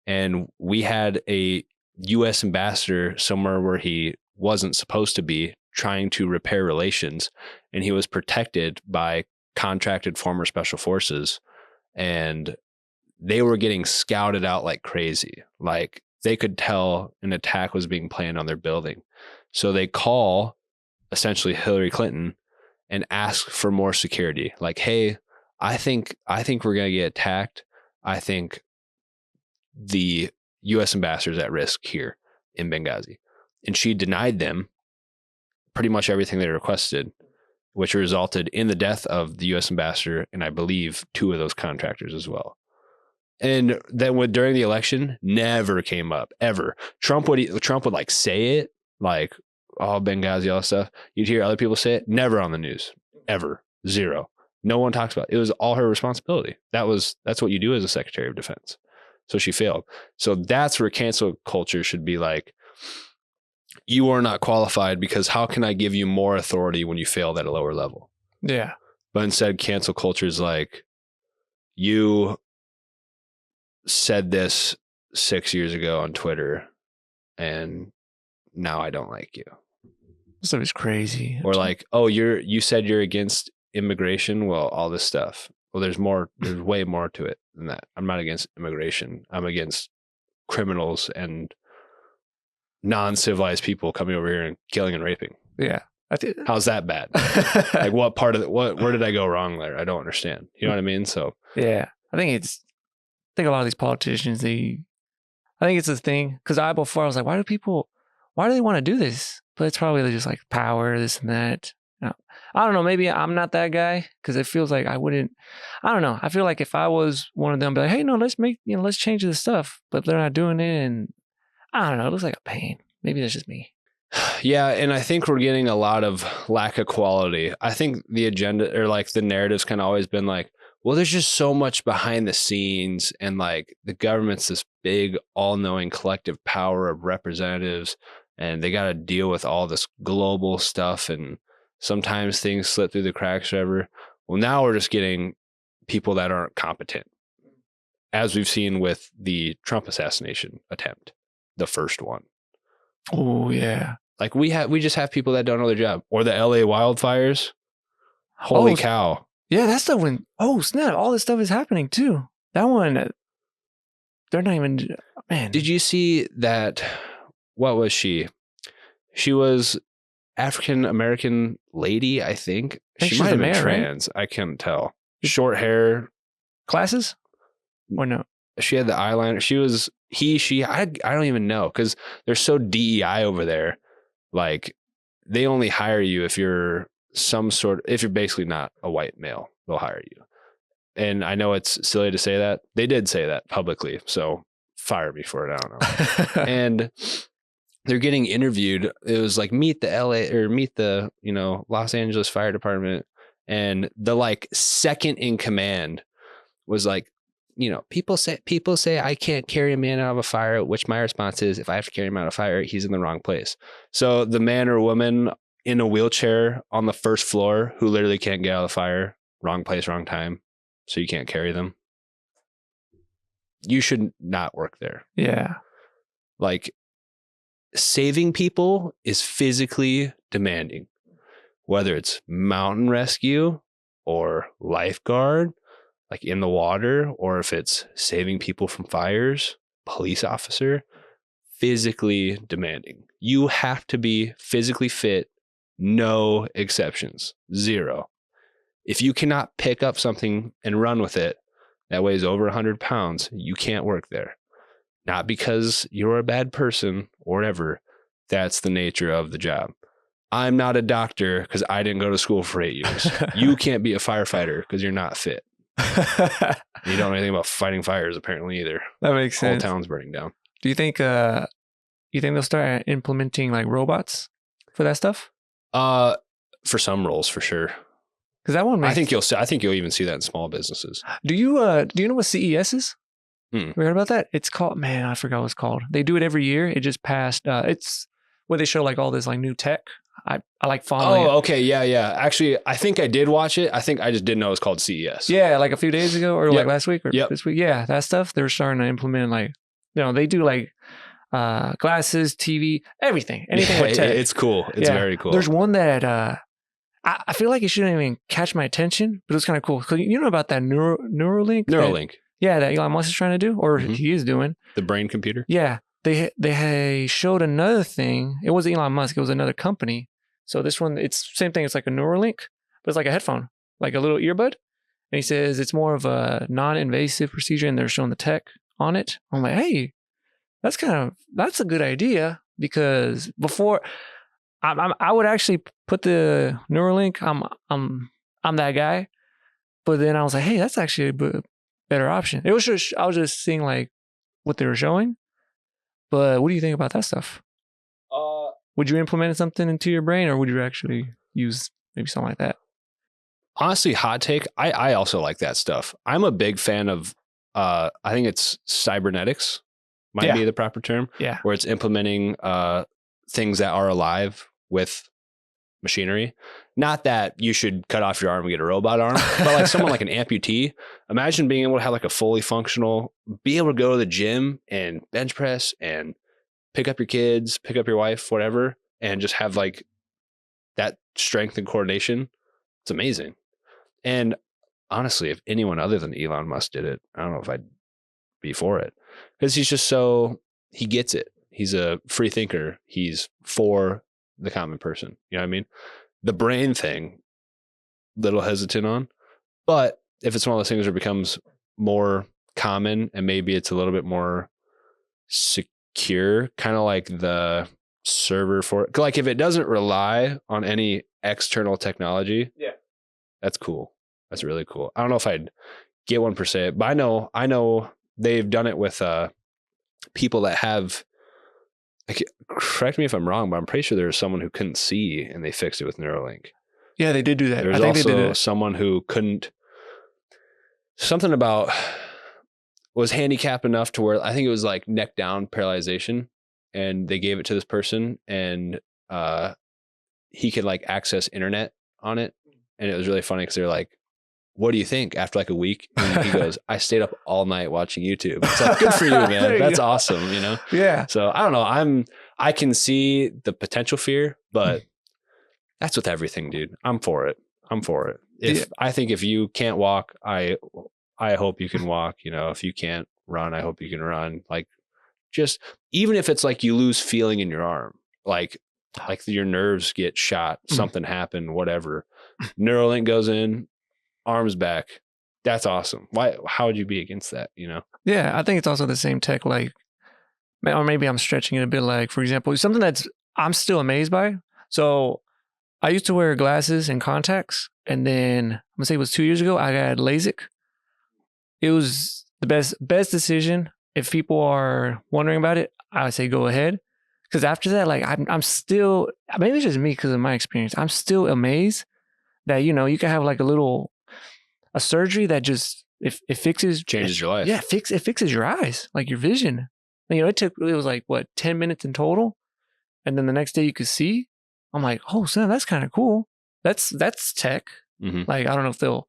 and we had a U.S. ambassador somewhere where he wasn't supposed to be, trying to repair relations, and he was protected by contracted former special forces, and they were getting scouted out like crazy. Like they could tell an attack was being planned on their building. So they call essentially Hillary Clinton and ask for more security. Like, hey, I think we're going to get attacked. I think the U.S. ambassador's at risk here in Benghazi. And she denied them. pretty much everything they requested, which resulted in the death of the U.S. ambassador and I believe 2 of those contractors as well. And then during the election, never came up ever. Trump would like say it like, oh, Benghazi, all that stuff. You'd hear other people say it, never on the news, ever, zero. No one talks about it. It was all her responsibility. That's what you do as a Secretary of Defense. So she failed. So that's where cancel culture should be like, you are not qualified because how can I give you more authority when you failed at a lower level? Yeah. But instead, cancel culture is like, you said this 6 years ago on Twitter and now I don't like you. This stuff is crazy. Or like, oh, you said you're against immigration. Well, all this stuff. Well, there's way more to it than that. I'm not against immigration. I'm against criminals and non-civilized people coming over here and killing and raping. Yeah. How's that bad? Like what part of it, where did I go wrong there? I don't understand. You know what I mean? So yeah, I think a lot of these politicians, I think it's a thing. Cause before I was like, why do they want to do this? But it's probably just like power, this and that. I don't know. Maybe I'm not that guy because it feels like I don't know. I feel like if I was one of them, I'd be like, hey, no, let's change this stuff. But they're not doing it. And I don't know. It looks like a pain. Maybe that's just me. Yeah. And I think we're getting a lot of lack of quality. I think the agenda or like the narrative's kind of always been like, well, there's just so much behind the scenes and like the government's this big, all-knowing collective power of representatives and they got to deal with all this global stuff and sometimes things slip through the cracks or whatever. Well, now we're just getting people that aren't competent, as we've seen with the Trump assassination attempt, the first one. Oh, yeah. Like we just have people that don't know their job. Or the LA wildfires. Holy cow. Yeah, that's the one. Oh, snap. All this stuff is happening too. That one, they're not even, man. Did you see that? What was she? She was African-American lady, I think. She might have been trans. Right? I couldn't tell. Short hair. Glasses? Or no? She had the eyeliner. She was, she, I don't even know because they're so DEI over there. Like they only hire you if you're if you're basically not a white male, they'll hire you. And I know it's silly to say that. They did say that publicly. So fire me for it. I don't know. And they're getting interviewed. It was like meet the Los Angeles Fire Department. And the like second in command was like, people say I can't carry a man out of a fire, which my response is if I have to carry him out of fire, he's in the wrong place. So the man or woman in a wheelchair on the first floor who literally can't get out of the fire, wrong place, wrong time. So you can't carry them. You should not work there. Yeah. Like saving people is physically demanding, whether it's mountain rescue or lifeguard, like in the water, or if it's saving people from fires, police officer, physically demanding. You have to be physically fit, no exceptions, 0. If you cannot pick up something and run with it that weighs over 100 pounds, you can't work there. Not because you're a bad person or whatever. That's the nature of the job. I'm not a doctor because I didn't go to school for 8 years. You can't be a firefighter because you're not fit. You don't know anything about fighting fires apparently either. That makes sense. Whole town's burning down. Do you think they'll start implementing like robots for that stuff? For some roles, for sure. Because that one makes... I think you'll even see that in small businesses. Do you know what CES is? Hmm. We heard about that? It's called, man, I forgot what it's called. They do it every year. It just passed. It's where they show like all this like new tech. I like following it. Okay. Yeah. Actually, I think I did watch it. I think I just didn't know it was called CES. Yeah, like a few days ago or like last week or this week. Yeah, that stuff. They're starting to implement like, they do like glasses, TV, everything. Anything with tech. It's cool. It's very cool. There's one that I feel like it shouldn't even catch my attention, but it was kind of cool. Because you know about that Neuralink? Neuralink. That Elon Musk is trying to do, or he is doing. The brain computer? Yeah. They showed another thing. It wasn't Elon Musk. It was another company. So this one, it's same thing. It's like a Neuralink, but it's like a headphone, like a little earbud. And he says it's more of a non-invasive procedure, and they're showing the tech on it. I'm like, hey, that's a good idea, because before I would actually put the Neuralink. I'm that guy. But then I was like, hey, that's actually a better option. It was just I was just seeing like what they were showing. But what do you think about that stuff? Would you implement something into your brain, or would you actually use maybe something like that? Honestly, hot take. I also like that stuff. I'm a big fan of. I think it's cybernetics, might Yeah. be the proper term, Yeah. where it's implementing things that are alive with machinery. Not that you should cut off your arm and get a robot arm, but like someone like an amputee. Imagine being able to have like a fully functional, be able to go to the gym and bench press and pick up your kids, pick up your wife, whatever, and just have like that strength and coordination. It's amazing. And honestly, if anyone other than Elon Musk did it, I don't know if I'd be for it, because he's just he gets it. He's a free thinker. He's for the common person. You know what I mean? The brain thing, little hesitant on, but if it's one of those things where it becomes more common and maybe it's a little bit more secure, kind of like the server for it. Like if it doesn't rely on any external technology, yeah, that's cool. That's really cool. I don't know if I'd get one per se, but I know they've done it with people that have, like, correct me if I'm wrong, but I'm pretty sure there was someone who couldn't see and they fixed it with Neuralink. Yeah, they did do that. There's I think also they did it. someone who couldn't, something about, was handicapped enough to where I think it was like neck down paralyzation, and they gave it to this person, and he could like access internet on it. And it was really funny because they're like, what do you think after like a week? And he goes, I stayed up all night watching YouTube. It's like, good for you, man. That's awesome. You know? Yeah. So I don't know. I can see the potential fear, but that's with everything, dude. I'm for it. I think if you can't walk, I hope you can walk. You know, if you can't run, I hope you can run. Like, just even if it's like you lose feeling in your arm, like your nerves get shot, something happened, whatever. Neuralink goes in, arms back. That's awesome. Why? How would you be against that? You know? Yeah, I think it's also the same tech. Like, or maybe I'm stretching it a bit. Like, for example, something that's I'm still amazed by. So I used to wear glasses and contacts, and then I'm gonna say it was 2 years ago. I got LASIK. It was the best decision. If people are wondering about it, I would say go ahead. Because after that, like I'm still, maybe it's just me because of my experience. I'm still amazed that you can have like a surgery that just it fixes Changes your life. Yeah, it fixes your eyes, like your vision. It was like what 10 minutes in total, and then the next day you could see. I'm like, oh, son, that's kind of cool. That's tech. Mm-hmm. Like I don't know if they'll.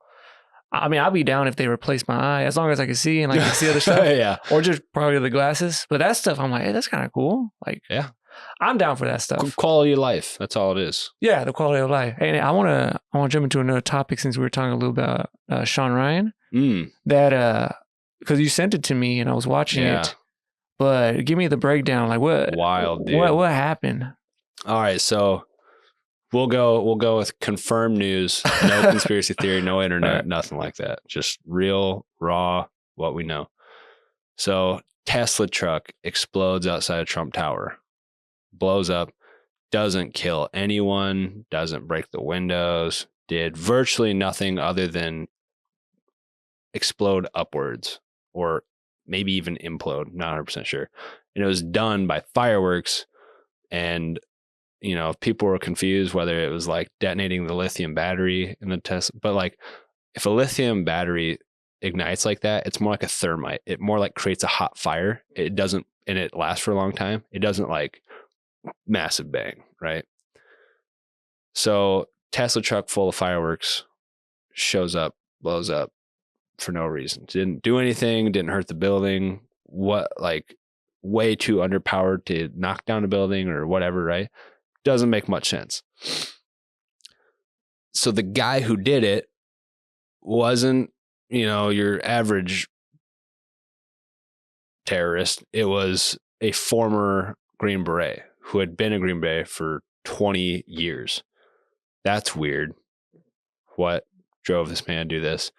I mean, I'll be down if they replace my eye as long as I can see and like can see other stuff. Yeah. Or just probably the glasses. But that stuff, I'm like, hey, that's kind of cool. Like, yeah, I'm down for that stuff. Quality of life. That's all it is. Yeah, the quality of life. And I want to jump into another topic since we were talking a little about Sean Ryan. That because you sent it to me and I was watching it. But give me the breakdown. Like what? Wild, dude. What happened? All right, so we'll go with confirmed news. No conspiracy theory. No internet. Right. Nothing like that. Just real, raw, what we know. So Tesla truck explodes outside of Trump Tower, blows up, doesn't kill anyone, doesn't break the windows, did virtually nothing other than explode upwards or maybe even implode. Not 100% sure. And it was done by fireworks. And people were confused whether it was like detonating the lithium battery in the Tesla. But like, if a lithium battery ignites like that, it's more like a thermite. It more like creates a hot fire. It doesn't, and it lasts for a long time. It doesn't like massive bang, right? So Tesla truck full of fireworks shows up, blows up for no reason. Didn't do anything, didn't hurt the building. What, like, way too underpowered to knock down a building or whatever, right? Doesn't make much sense. So the guy who did it wasn't, your average terrorist. It was a former Green Beret who had been a Green Beret for 20 years. That's weird. What drove this man to do this?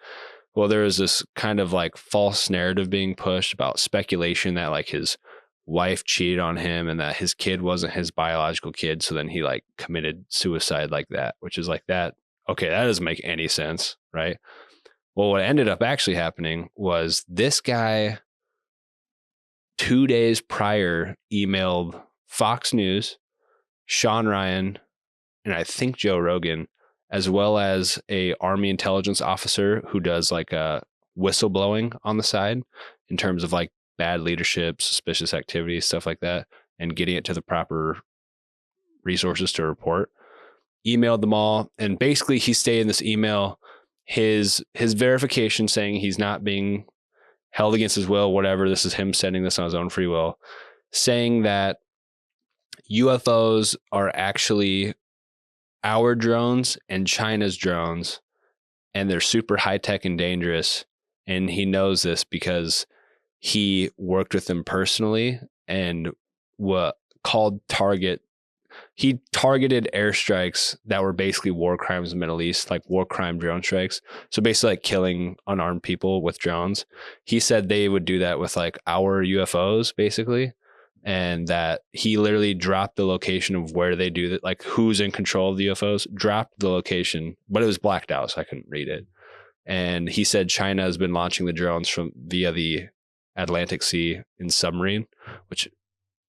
Well, there was this kind of like false narrative being pushed about speculation that like his wife cheated on him and that his kid wasn't his biological kid. So then he like committed suicide like that, which is like that. Okay, that doesn't make any sense, right? Well, what ended up actually happening was this guy 2 days prior emailed Fox News, Sean Ryan, and I think Joe Rogan, as well as a Army intelligence officer who does like a whistleblowing on the side in terms of like bad leadership, suspicious activity, stuff like that, and getting it to the proper resources to report. Emailed them all, and basically he stated in this email his verification saying he's not being held against his will, whatever. This is him sending this on his own free will, saying that UFOs are actually our drones and China's drones, and they're super high tech and dangerous. And he knows this because he worked with them personally and he targeted airstrikes that were basically war crimes in the Middle East, like war crime drone strikes. So basically like killing unarmed people with drones. He said they would do that with like our UFOs basically. And that he literally dropped the location of where they do that, like who's in control of the UFOs, dropped the location, but it was blacked out, so I couldn't read it. And he said China has been launching the drones via the Atlantic Sea in submarine, which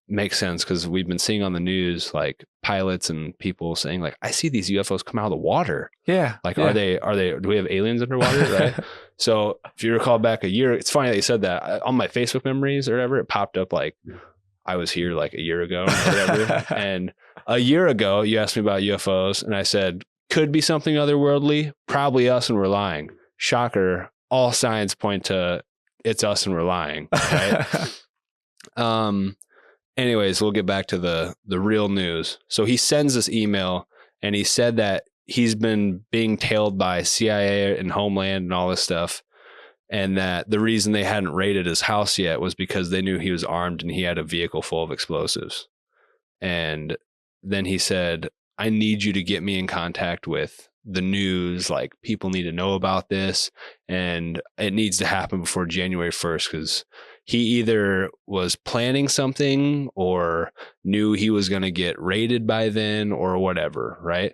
makes sense because we've been seeing on the news like pilots and people saying like, I see these UFOs come out of the water. Yeah. Like, are they, do we have aliens underwater? Right. So if you recall back a year, it's funny that you said that on my Facebook memories or whatever, it popped up like I was here like a year ago or whatever. And a year ago you asked me about UFOs and I said, could be something otherworldly, probably us and we're lying. Shocker. All signs point to it's us and we're lying. Right. Anyways, we'll get back to the real news. So he sends this email and he said that he's been being tailed by CIA and Homeland and all this stuff. And that the reason they hadn't raided his house yet was because they knew he was armed and he had a vehicle full of explosives. And then he said, I need you to get me in contact with the news. Like people need to know about this and it needs to happen before January 1st because he either was planning something or knew he was going to get raided by then or whatever, right?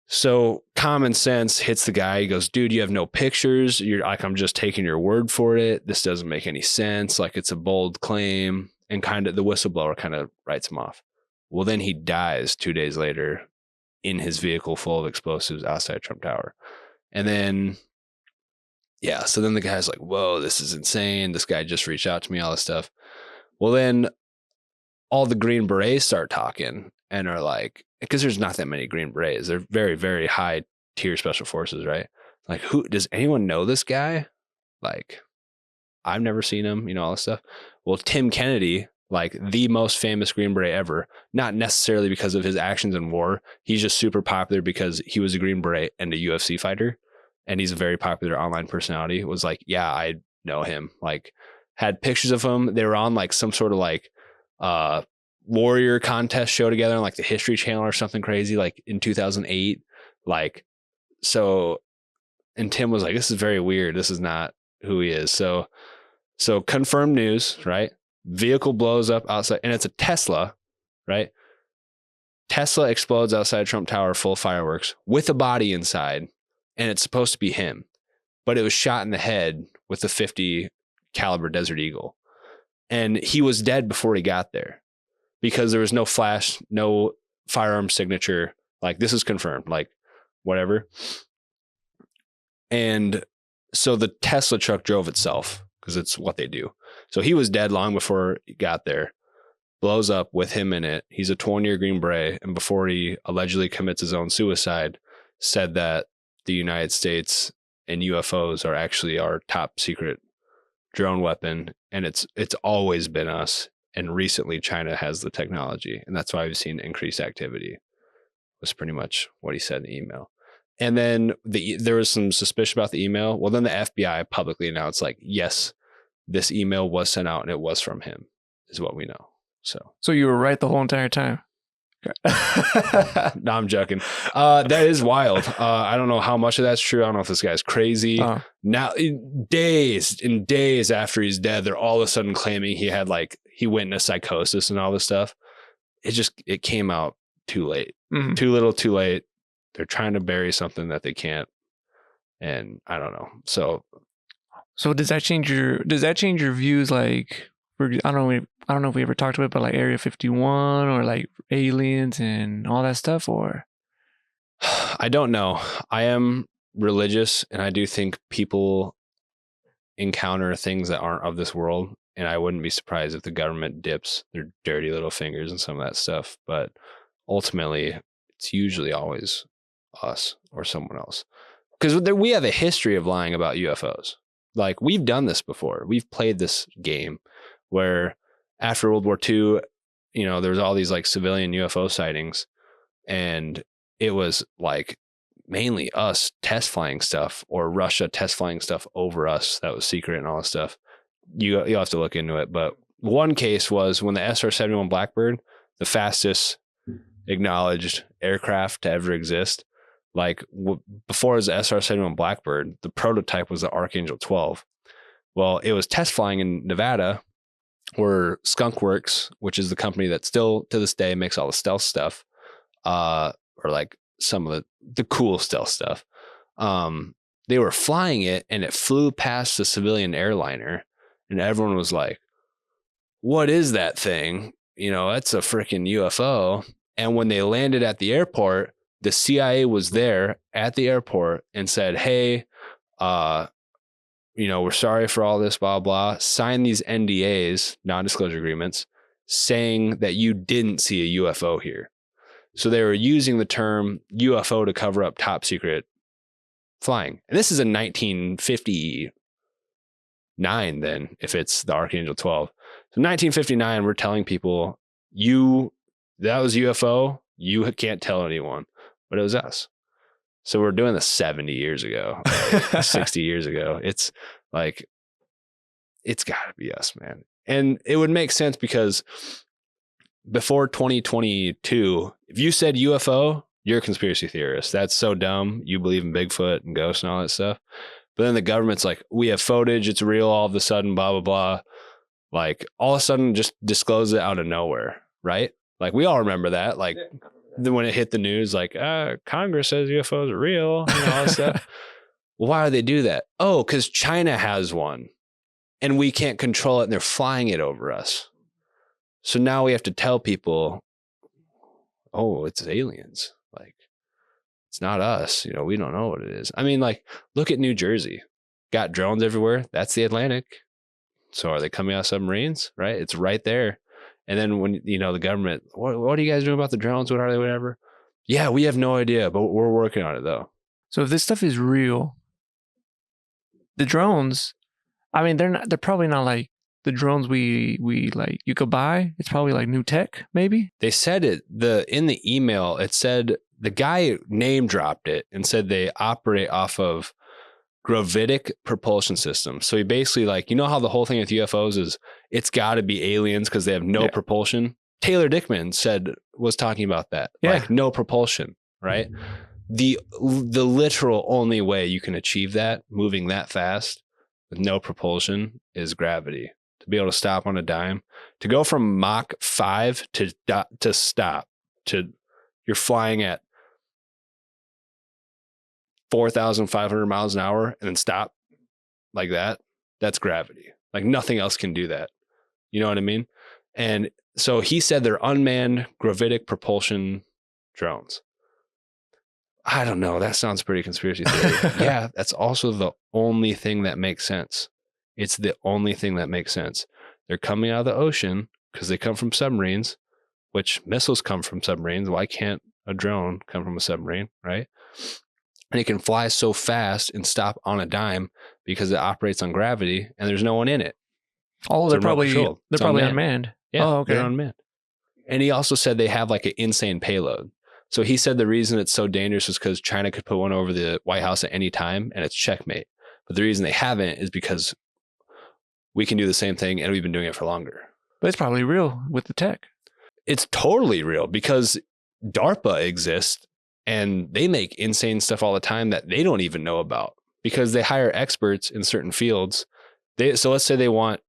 So common sense hits the guy. He goes, dude, you have no pictures. You're like, I'm just taking your word for it. This doesn't make any sense. Like it's a bold claim. And kind of the whistleblower kind of writes him off. Well, then he dies 2 days later in his vehicle full of explosives outside Trump Tower. And then, yeah, so then the guy's like, whoa, this is insane. This guy just reached out to me, all this stuff. Well, then all the Green Berets start talking and are like, because there's not that many Green Berets. They're very, very high tier special forces, right? Like, who does anyone know this guy? Like, I've never seen him, you know, all this stuff. Well, Tim Kennedy, like the most famous Green Beret ever, not necessarily because of his actions in war. He's just super popular because he was a Green Beret and a UFC fighter. And he's a very popular online personality. Was like, yeah, I know him. Like, had pictures of him. They were on like some sort of like warrior contest show together on like the History Channel or something crazy, like in 2008. Like, so, and Tim was like, this is very weird. This is not who he is. So confirmed news, right? Vehicle blows up outside, and it's a Tesla, right? Tesla explodes outside Trump Tower full of fireworks with a body inside, and it's supposed to be him, but it was shot in the head with a 50 caliber Desert Eagle. And he was dead before he got there because there was no flash, no firearm signature. Like, this is confirmed, like whatever. And so the Tesla truck drove itself because it's what they do. So he was dead long before he got there. Blows up with him in it. He's a 20-year Green Beret. And before he allegedly commits his own suicide, said that the United States and UFOs are actually our top secret drone weapon. And it's always been us. And recently China has the technology. And that's why we've seen increased activity. Was pretty much what he said in the email. And then there was some suspicion about the email. Well, then the FBI publicly announced, like, yes, this email was sent out and it was from him, is what we know. So you were right the whole entire time. No, I'm joking. That is wild. I don't know how much of that's true. I don't know if this guy's crazy. Now, days and days after he's dead, they're all of a sudden claiming he went into psychosis and all this stuff. It came out too late. Mhm. Too little, too late. They're trying to bury something that they can't. And I don't know. So does that change your views? Like, I don't know if we ever talked about it, but like Area 51 or like aliens and all that stuff, or I don't know. I am religious, and I do think people encounter things that aren't of this world. And I wouldn't be surprised if the government dips their dirty little fingers in some of that stuff. But ultimately, it's usually always us or someone else. Because we have a history of lying about UFOs. Like, we've done this before. We've played this game where after World War II, there was all these like civilian UFO sightings, and it was like mainly us test flying stuff or Russia test flying stuff over us that was secret and all that stuff. You'll have to look into it. But one case was when the SR-71 Blackbird, the fastest acknowledged aircraft to ever exist, like before it was the SR-71 Blackbird, the prototype was the Archangel 12. Well, it was test flying in Nevada, where Skunk Works, which is the company that still to this day makes all the stealth stuff, or like some of the cool stealth stuff. They were flying it, and it flew past the civilian airliner, and everyone was like, "What is that thing? That's a freaking UFO." And when they landed at the airport, the CIA was there at the airport and said, "Hey, we're sorry for all this, blah, blah. Sign these NDAs, non-disclosure agreements, saying that you didn't see a UFO here." So they were using the term UFO to cover up top secret flying. And this is in 1959 then, if it's the Archangel 12. So 1959, we're telling people, that was UFO. You can't tell anyone, but it was us. So we're doing this 70 years ago, 60 years ago. It's like, it's got to be us, man. And it would make sense because before 2022, if you said UFO, you're a conspiracy theorist. That's so dumb. You believe in Bigfoot and ghosts and all that stuff. But then the government's like, we have footage. It's real all of a sudden, blah, blah, blah. Like all of a sudden just disclose it out of nowhere, right? Like we all remember that. Like when it hit the news, like Congress says UFOs are real and all that stuff. Well, why do they do that? Oh, because China has one and we can't control it and they're flying it over us. So now we have to tell people, oh, it's aliens. Like, it's not us. We don't know what it is. I mean, like, look at New Jersey. Got drones everywhere. That's the Atlantic. So are they coming out of submarines? Right? It's right there. And then when, the government, what are you guys doing about the drones? What are they? Whatever. Yeah, we have no idea, but we're working on it though. So if this stuff is real, the drones, I mean, they're probably not like the drones we like you could buy. It's probably like new tech, maybe. They said in the email, it said the guy name dropped it and said they operate off of gravitic propulsion systems. So he basically how the whole thing with UFOs is it's got to be aliens because they have no propulsion. Taylor Dickman was talking about that. Yeah. Like no propulsion, right? The literal only way you can achieve that, moving that fast with no propulsion, is gravity. To be able to stop on a dime, to go from Mach 5 to stop, you're flying at 4,500 miles an hour and then stop like that. That's gravity. Like nothing else can do that. You know what I mean? And so he said they're unmanned gravitic propulsion drones. I don't know. That sounds pretty conspiracy theory. Yeah, that's also the only thing that makes sense. It's the only thing that makes sense. They're coming out of the ocean because they come from submarines, which missiles come from submarines. Why can't a drone come from a submarine, right? And it can fly so fast and stop on a dime because it operates on gravity and there's no one in it. Oh, they're probably unmanned. Yeah, oh, okay. They're unmanned. And he also said they have like an insane payload. So he said the reason it's so dangerous is because China could put one over the White House at any time and it's checkmate. But the reason they haven't is because we can do the same thing and we've been doing it for longer. But it's probably real with the tech. It's totally real because DARPA exists and they make insane stuff all the time that they don't even know about because they hire experts in certain fields. So let's say they want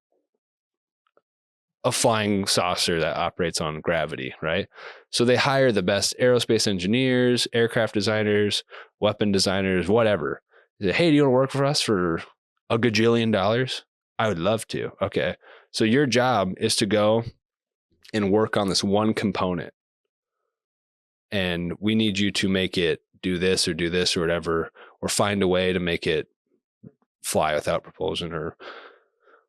a flying saucer that operates on gravity, right? So they hire the best aerospace engineers, aircraft designers, weapon designers, whatever. They say, hey, do you want to work for us for $1 gajillion? I would love to. Okay. So your job is to go and work on this one component. And we need you to make it do this or whatever, or find a way to make it fly without propulsion or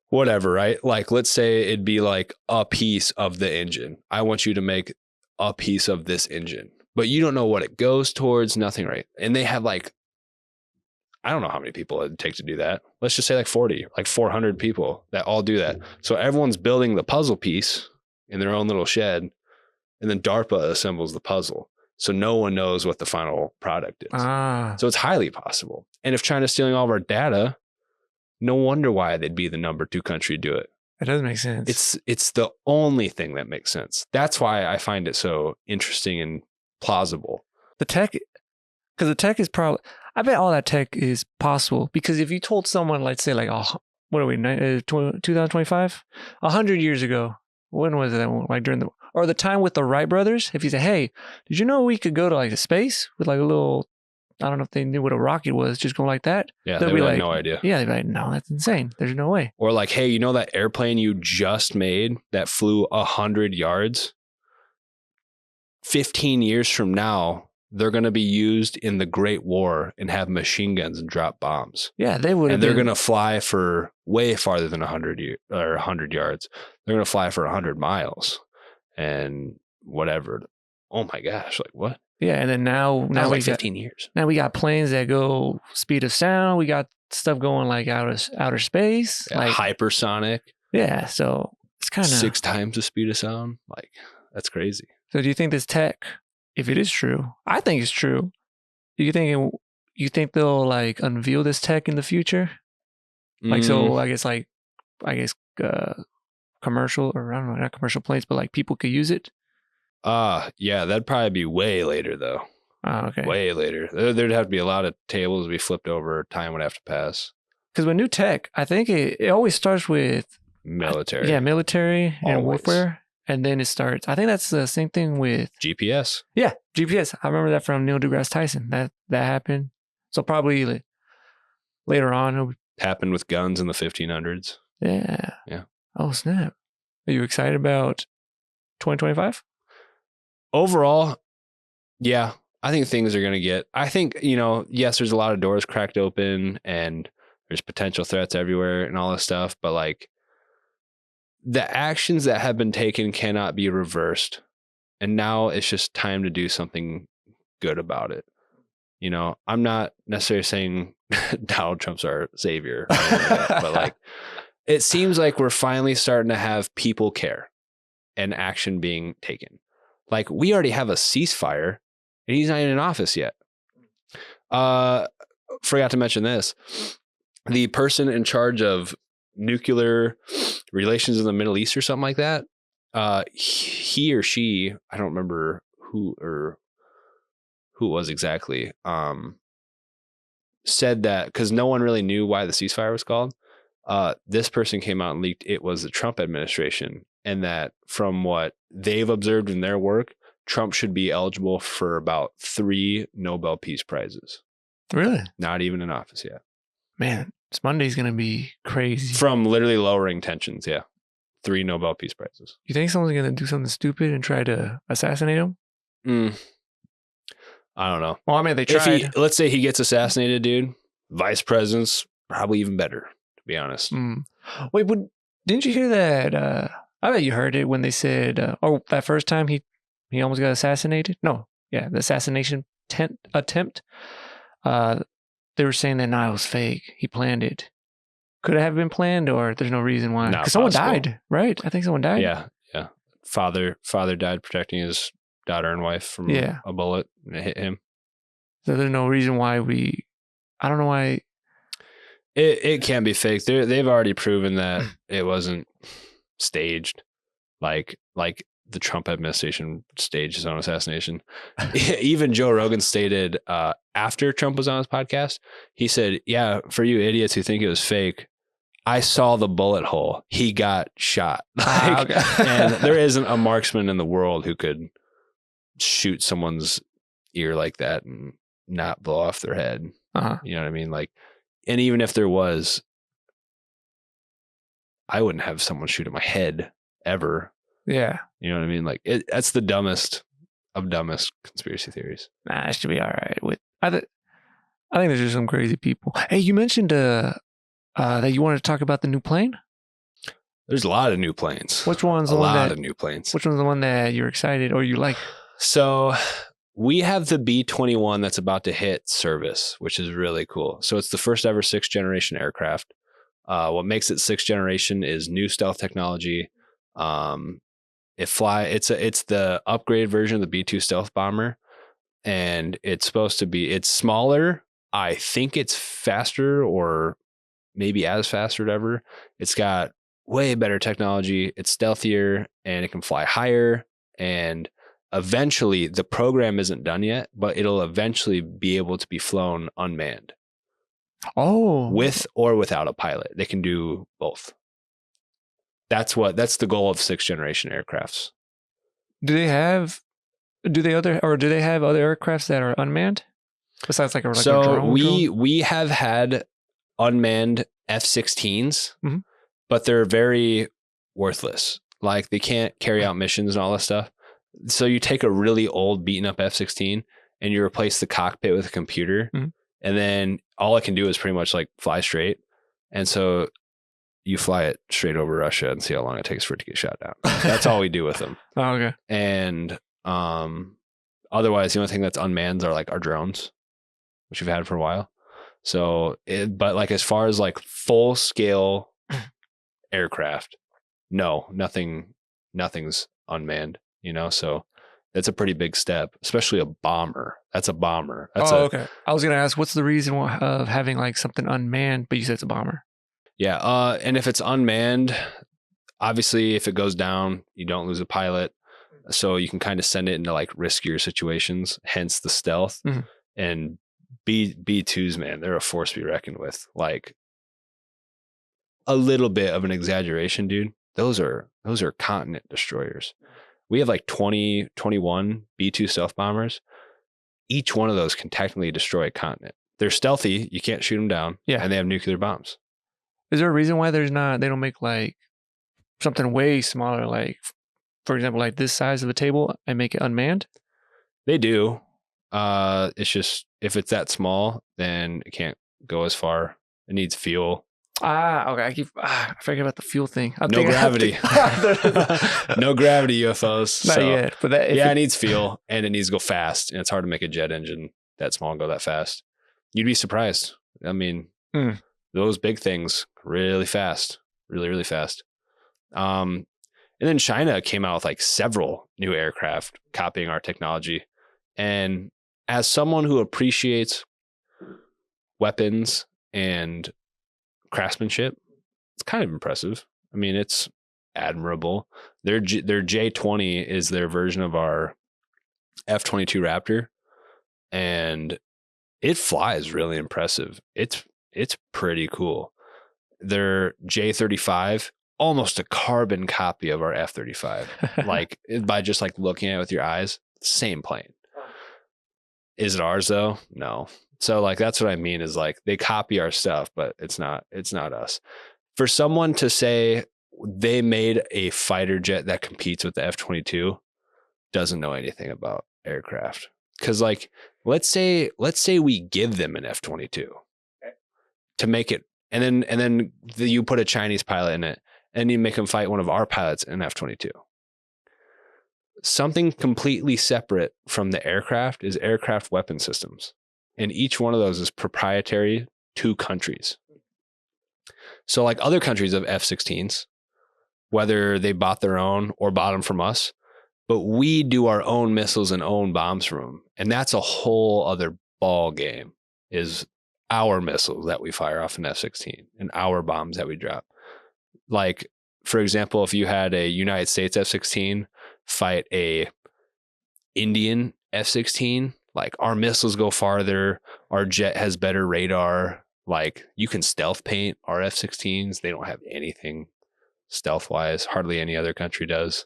whatever, right? Like, let's say it'd be like a piece of the engine. I want you to make a piece of this engine, but you don't know what it goes towards, nothing, right? And they have like, I don't know how many people it'd take to do that. Let's just say like 40, like 400 people that all do that. So everyone's building the puzzle piece in their own little shed, and then DARPA assembles the puzzle. So no one knows what the final product is. So it's highly possible. And if China's stealing all of our data, no wonder why they'd be the number 2 country to do it. It does make sense. It's the only thing that makes sense. That's why I find it so interesting and plausible. The tech, because the tech is probably, I bet all that tech is possible. Because if you told someone, let's say like, oh, what are we, 2025? 100 years ago, when was that? Like during the time with the Wright brothers, if you say, hey, did you know we could go to like space with like a little, I don't know if they knew what a rocket was, just go like that. Yeah, they would have no idea. Yeah, they'd be like, no, that's insane. There's no way. Or like, hey, you know that airplane you just made that flew 100 yards? 15 years from now, they're going to be used in the Great War and have machine guns and drop bombs. Yeah, they would. And they're going to fly for way farther than 100 yards. They're going to fly for 100 miles and whatever. Oh my gosh, like what? Yeah, and then now we we got 15 years. Now we got planes that go speed of sound. We got stuff going like outer space, Yeah, like hypersonic. Yeah, so it's kind of 6 times the speed of sound. Like that's crazy. So do you think this tech, if it is true, I think it's true. Do you think they'll like unveil this tech in the future? Like so, I guess commercial, or I don't know, not commercial planes, but like people could use it. Yeah, that'd probably be way later though. Oh, okay. Way later. There'd have to be a lot of tables to be flipped over. Time would have to pass. Because with new tech, I think it always starts with military. Yeah, military and Always. warfare. And then it starts. I think that's the same thing with GPS. Yeah, GPS. I remember that from Neil deGrasse Tyson. That happened. So probably later on. Happened with guns in the 1500s. Yeah. Yeah. Oh, snap. Are you excited about 2025? Overall, yeah, I think things are going to get, I think, yes, there's a lot of doors cracked open and there's potential threats everywhere and all this stuff, but like the actions that have been taken cannot be reversed. And now it's just time to do something good about it. I'm not necessarily saying Donald Trump's our savior, or anything like that, but like, it seems like we're finally starting to have people care and action being taken. Like we already have a ceasefire and he's not even in office yet. Forgot to mention this. The person in charge of nuclear relations in the Middle East or something like that, he or she, I don't remember who it was exactly, said that because no one really knew why the ceasefire was called. This person came out and leaked it was the Trump administration, and that from what they've observed in their work, Trump should be eligible for about 3 Nobel Peace Prizes. Really? Not even in office yet. Man, this Monday's going to be crazy. From literally lowering tensions, yeah. 3 Nobel Peace Prizes. You think someone's going to do something stupid and try to assassinate him? I don't know. Well, I mean, they tried. Let's say he gets assassinated, dude. Vice president's probably even better, to be honest. Wait, didn't you hear that? I bet you heard it when they said, that first time he almost got assassinated. No, yeah, the assassination attempt. They were saying that it was fake. He planned it. Could it have been planned, or there's no reason why? Because someone died, right? I think someone died. Yeah. Father died protecting his daughter and wife from a bullet and it hit him. So there's no reason why I don't know why. It can't be fake. They've already proven that it wasn't staged. Like the Trump administration staged his own assassination. Even Joe Rogan stated after Trump was on his podcast, he said, yeah, for you idiots who think it was fake, I saw the bullet hole. He got shot. Okay. And there isn't a marksman in the world who could shoot someone's ear like that and not blow off their head. Uh-huh. You know what I mean? Like, and even if there was, I wouldn't have someone shoot at my head ever. Yeah. You know what I mean? Like, that's the dumbest of dumbest conspiracy theories. Nah, it should be all right. I think there's just some crazy people. Hey, you mentioned that you wanted to talk about the new plane. There's a lot of new planes. Which one's a the one lot that? of new planes. Which one's the one that you're excited or you like? So we have the B-21 that's about to hit service, which is really cool. So it's the first ever 6th generation aircraft. What makes it 6th generation is new stealth technology. It's the upgraded version of the B-2 stealth bomber, and it's smaller. I think it's faster, or maybe as fast or whatever. It's got way better technology. It's stealthier, and it can fly higher. And eventually, the program isn't done yet, but it'll eventually be able to be flown unmanned. Oh, With or without a pilot. They can do both. That's the goal of 6th generation aircrafts. do they have other aircrafts that are unmanned besides like a drone? We have had unmanned F-16s, mm-hmm. but they're very worthless. Like, they can't carry out missions and all that stuff. So you take a really old beaten up F-16 and you replace the cockpit with a computer, mm-hmm. and then all it can do is pretty much like fly straight. And so you fly it straight over Russia and see how long it takes for it to get shot down. That's all we do with them. Oh, okay. And otherwise, the only thing that's unmanned are like our drones, which we've had for a while. So, but like as far as like full scale aircraft, no, nothing's unmanned. You know, so that's a pretty big step, especially a bomber. That's a bomber. Okay. I was gonna ask, what's the reason of having like something unmanned, but you said it's a bomber? Yeah, and if it's unmanned, obviously, if it goes down, you don't lose a pilot, so you can kind of send it into like riskier situations. Hence the stealth. Mm-hmm. And B-2s, man, they're a force to be reckoned with. Like, a little bit of an exaggeration, dude. Those are continent destroyers. We have like 21 B-2 stealth bombers. Each one of those can technically destroy a continent. They're stealthy. You can't shoot them down. Yeah. And they have nuclear bombs. Is there a reason why they don't make like something way smaller, like, for example, like this size of a table and make it unmanned? They do. It's just, if it's that small, then it can't go as far. It needs fuel. Okay. I forget about the fuel thing. No gravity. No gravity UFOs. Not yet. But it needs fuel, and it needs to go fast. And it's hard to make a jet engine that small and go that fast. You'd be surprised. I mean, those big things really fast, really, really fast. And then China came out with like several new aircraft copying our technology. And as someone who appreciates weapons and craftsmanship, it's kind of impressive. I mean, it's admirable. Their J-20 is their version of our F-22 Raptor, and it flies really impressive. It's pretty cool. Their J-35, almost a carbon copy of our F-35. Like, by just like looking at it with your eyes, same plane. Is it ours though? No. So like, that's what I mean, is like they copy our stuff, but it's not us. For someone to say they made a fighter jet that competes with the F-22 doesn't know anything about aircraft. Cause like, let's say we give them an F-22 to make it. And then you put a Chinese pilot in it and you make them fight one of our pilots in F-22. Something completely separate from the aircraft is aircraft weapon systems. And each one of those is proprietary to countries. So like other countries have F-16s, whether they bought their own or bought them from us, but we do our own missiles and own bombs from them. And that's a whole other ball game, is our missiles that we fire off an F-16 and our bombs that we drop. Like, for example, if you had a United States F-16 fight a Indian F-16. Like our missiles go farther. Our jet has better radar. Like you can stealth paint our F-16s. They don't have anything stealth wise. Hardly any other country does.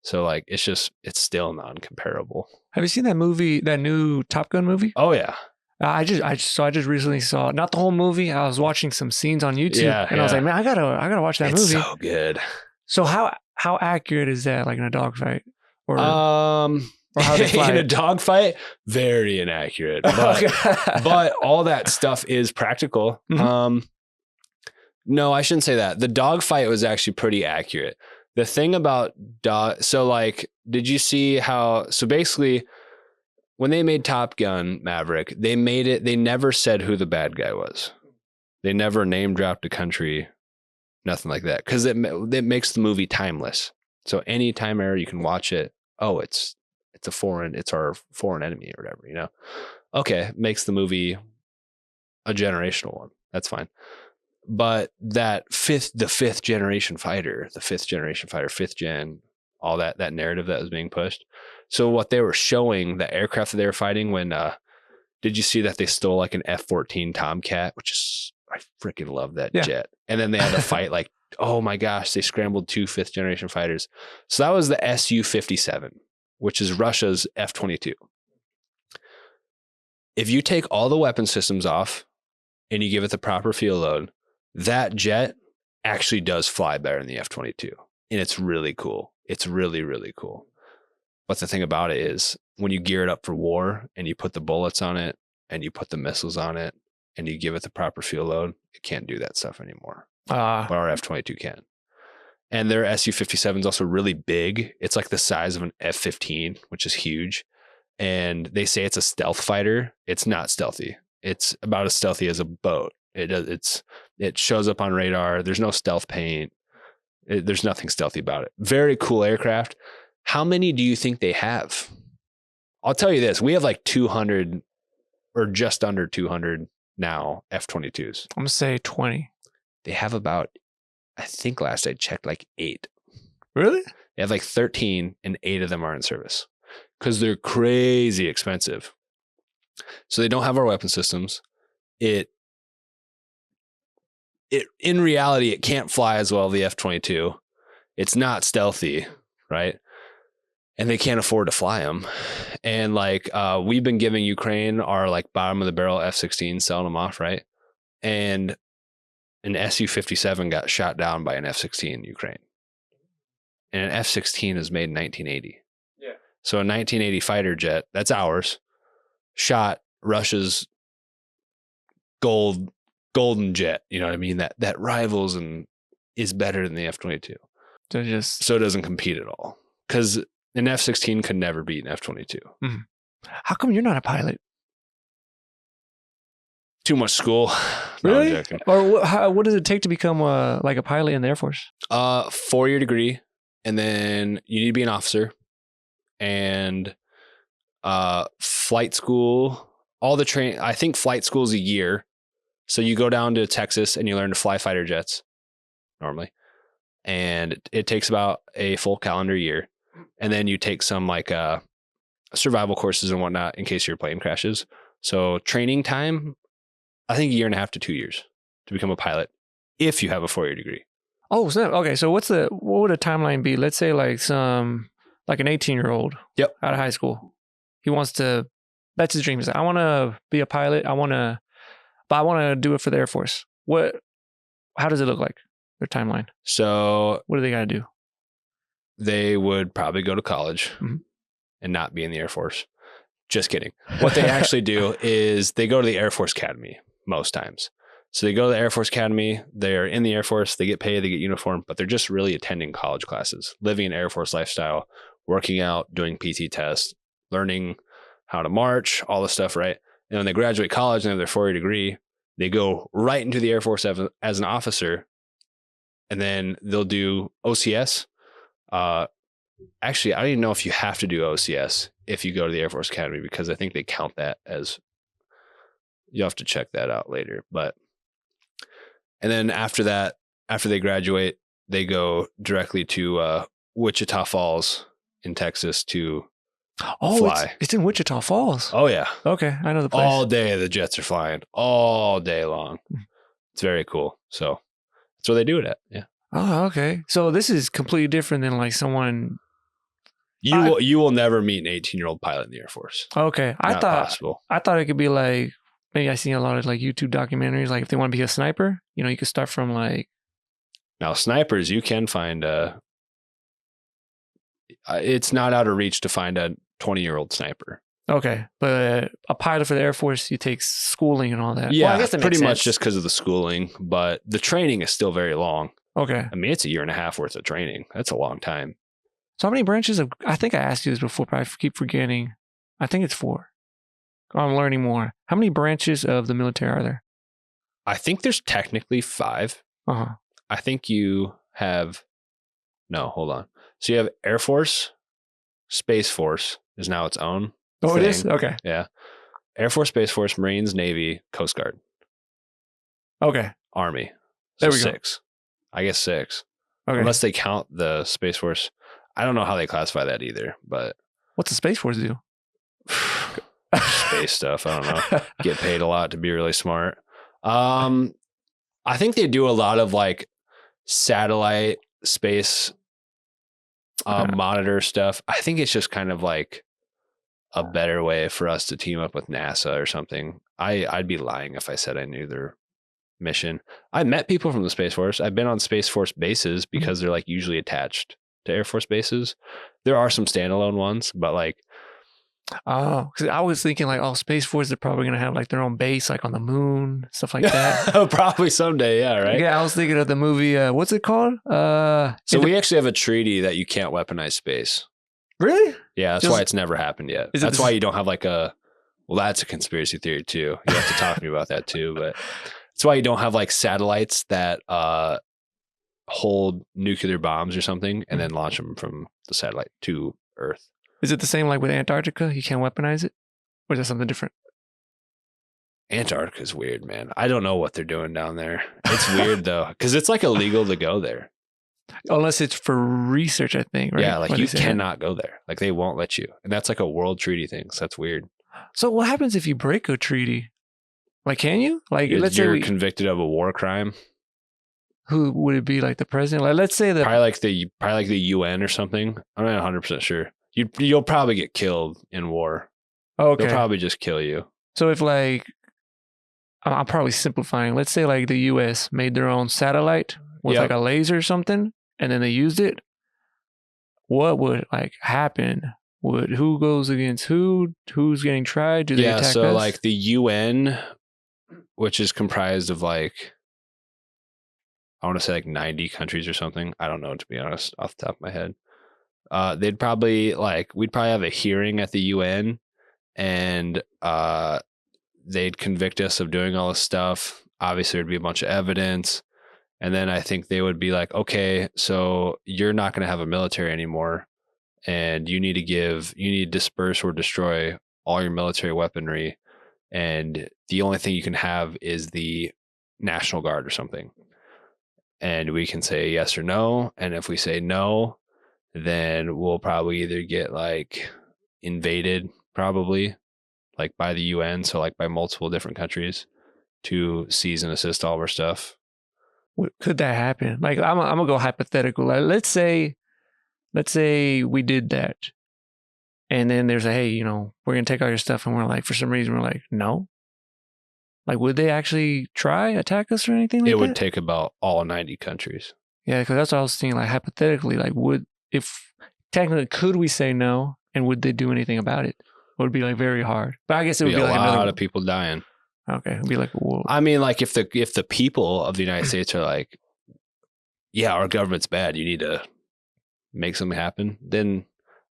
So like it's still non-comparable. Have you seen that movie, that new Top Gun movie? Oh yeah. I just recently saw, not the whole movie. I was watching some scenes on YouTube, I was like, man, I gotta watch that movie. It's so good. So how accurate is that, like in a dogfight, or how they fly in a dogfight? Very inaccurate, but all that stuff is practical. Mm-hmm. No, I shouldn't say that. The dogfight was actually pretty accurate. The thing about so like, did you see how? So basically, when they made Top Gun Maverick, they never said who the bad guy was. They never name dropped a country, nothing like that. Because it makes the movie timeless. So any time era you can watch it, oh, it's our foreign enemy or whatever, you know? Okay, makes the movie a generational one. That's fine. But the fifth generation fighter, fifth gen, all that narrative that was being pushed. So what they were showing, the aircraft that they were fighting when, did you see that they stole like an F-14 Tomcat, which is, I freaking love that jet. And then they had to fight like, oh my gosh, they scrambled 2 fifth generation fighters. So that was the Su-57, which is Russia's F-22. If you take all the weapon systems off and you give it the proper fuel load, that jet actually does fly better than the F-22. And it's really cool. It's really, really cool. But the thing about it is when you gear it up for war and you put the bullets on it and you put the missiles on it and you give it the proper fuel load, it can't do that stuff anymore. But our F-22 can. And their Su-57 is also really big. It's like the size of an F-15, which is huge. And they say it's a stealth fighter. It's not stealthy. It's about as stealthy as a boat. It shows up on radar. There's no stealth paint. There's nothing stealthy about it. Very cool aircraft. How many do you think they have? I'll tell you this. We have like 200 or just under 200 now F-22s. I'm going to say 20. They have about, I think last I checked, like 8. Really? They have like 13 and 8 of them are in service because they're crazy expensive. So they don't have our weapon systems. It in reality, it can't fly as well as the F-22. It's not stealthy, right? And they can't afford to fly them. And like, we've been giving Ukraine our like bottom of the barrel F-16, selling them off, right? And an Su-57 got shot down by an F-16 in Ukraine. And an F-16 is made in 1980. Yeah. So a 1980 fighter jet, that's ours, shot Russia's golden jet. You know what I mean? That rivals and is better than the F-22. So it doesn't compete at all. Because an F-16 could never beat an F-22. Mm-hmm. How come you're not a pilot? Too much school. Really? No, or what does it take to become like a pilot in the Air Force? 4-year degree, and then you need to be an officer, and flight school. All the train. I think flight school is a year, so you go down to Texas and you learn to fly fighter jets normally, and it takes about a full calendar year. And then you take some like survival courses and whatnot in case your plane crashes. So training time, I think 1.5 to 2 years to become a pilot if you have a 4-year degree. Oh, so okay. So what would a timeline be? Let's say like an 18-year-old out of high school. He wants to, that's his dream. He's like, I want to be a pilot. But I want to do it for the Air Force. How does it look like, their timeline? So what do they got to do? They would probably go to college and not be in the Air Force. Just kidding. What they actually do is they go to the Air Force Academy most times. So they go to the Air Force Academy. They're in the Air Force. They get paid. They get uniform, but they're just really attending college classes, living an Air Force lifestyle, working out, doing PT tests, learning how to march, all this stuff, right? And when they graduate college and have their 4-year degree, they go right into the Air Force as an officer, and then they'll do OCS. Actually, I don't even know if you have to do OCS if you go to the Air Force Academy, because I think they count that as, you'll have to check that out later. And then after that, after they graduate, they go directly to Wichita Falls in Texas to Oh, fly. it's in Wichita Falls. Oh yeah. Okay, I know the place. All day the jets are flying all day long. It's very cool. So that's where they do it at. Yeah. Oh, okay. So this is completely different than like someone. You will never meet an 18-year-old pilot in the Air Force. Okay, Not possible. I thought it could be like maybe I seen a lot of like YouTube documentaries. Like if they want to be a sniper, you could start from like. Now snipers, you can find it's not out of reach to find a 20-year-old sniper. Okay, but a pilot for the Air Force, you take schooling and all that. Yeah, well, I guess that pretty makes much sense. just because of the schooling, but the training is still very long. Okay, I mean, it's a year and a half worth of training. That's a long time. so how many branches of? I think I asked you this before, but I keep forgetting. I think it's 4. I'm learning more. How many branches of the military are there? I think there's technically 5. Uh-huh. I think you have, no, hold on. So you have Air Force, Space Force is now its own Oh, thing. it is? Okay. Yeah. Air Force, Space Force, Marines, Navy, Coast Guard, Okay. Army. There So we go. 6. I guess 6. Okay. Unless they count the Space Force. I don't know how they classify that either, but What's the Space Force do? space stuff. I don't know. Get paid a lot to be really smart. I think they do a lot of like satellite space monitor stuff. I think it's just kind of like a better way for us to team up with NASA or something. I'd be lying if I said I knew their mission. I met people from the Space Force. I've been on Space Force bases because they're like usually attached to Air Force bases. There are some standalone ones, but like, Oh, because I was thinking like, oh, Space Force, they're probably going to have like their own base, like on the moon, stuff like that. probably someday. Yeah. Right. Yeah, I was thinking of the movie, what's it called? So we actually have a treaty that you can't weaponize space. Really? Yeah. That's why it's never happened yet. That's why you don't have like well, that's a conspiracy theory too. You have to talk to me about that too, but that's why you don't have like satellites that hold nuclear bombs or something and then launch them from the satellite to Earth. Is it the same like with Antarctica? You can't weaponize it? Or is that something different? Antarctica is weird, man. I don't know what they're doing down there. It's weird though, because it's like illegal to go there. Unless it's for research, I think, right? Yeah, like you cannot go there. Like they won't let you. And that's like a world treaty thing. So that's weird. So what happens if you break a treaty? Like, can you? Like, let's say you're convicted of a war crime. Who would it be? Like the president? Like, let's say probably like the UN or something. I'm not 100% sure. You'll probably get killed in war. Okay. They'll probably just kill you. So if like, I'm probably simplifying. Let's say like the US made their own satellite with like a laser or something, and then they used it. What would like happen? Who goes against who? Who's getting tried? Do they attack so us? like the UN, which is comprised of like, I want to say like 90 countries or something. I don't know, to be honest, off the top of my head. We'd probably have a hearing at the UN and they'd convict us of doing all this stuff. Obviously there'd be a bunch of evidence. And then I think they would be like, okay, so you're not going to have a military anymore. And you need to disperse or destroy all your military weaponry. And the only thing you can have is the National Guard or something. And we can say yes or no. And if we say no, then we'll probably either get like invaded, probably like by the UN. So like by multiple different countries to seize and assist all of our stuff. Could that happen? Like, I'm gonna go hypothetical. Like, let's say we did that. And then there's hey, we're going to take all your stuff. And we're like, for some reason, we're like, no. Like, would they actually try attack us or anything like that? It would take about all 90 countries. Yeah, because that's what I was thinking. Like, hypothetically, like, technically, could we say no? And would they do anything about it? It would be like very hard. But I guess it would be like a lot of people dying. Okay, it'd be like a war. I mean, like if the people of the United States are like, yeah, our government's bad, you need to make something happen, then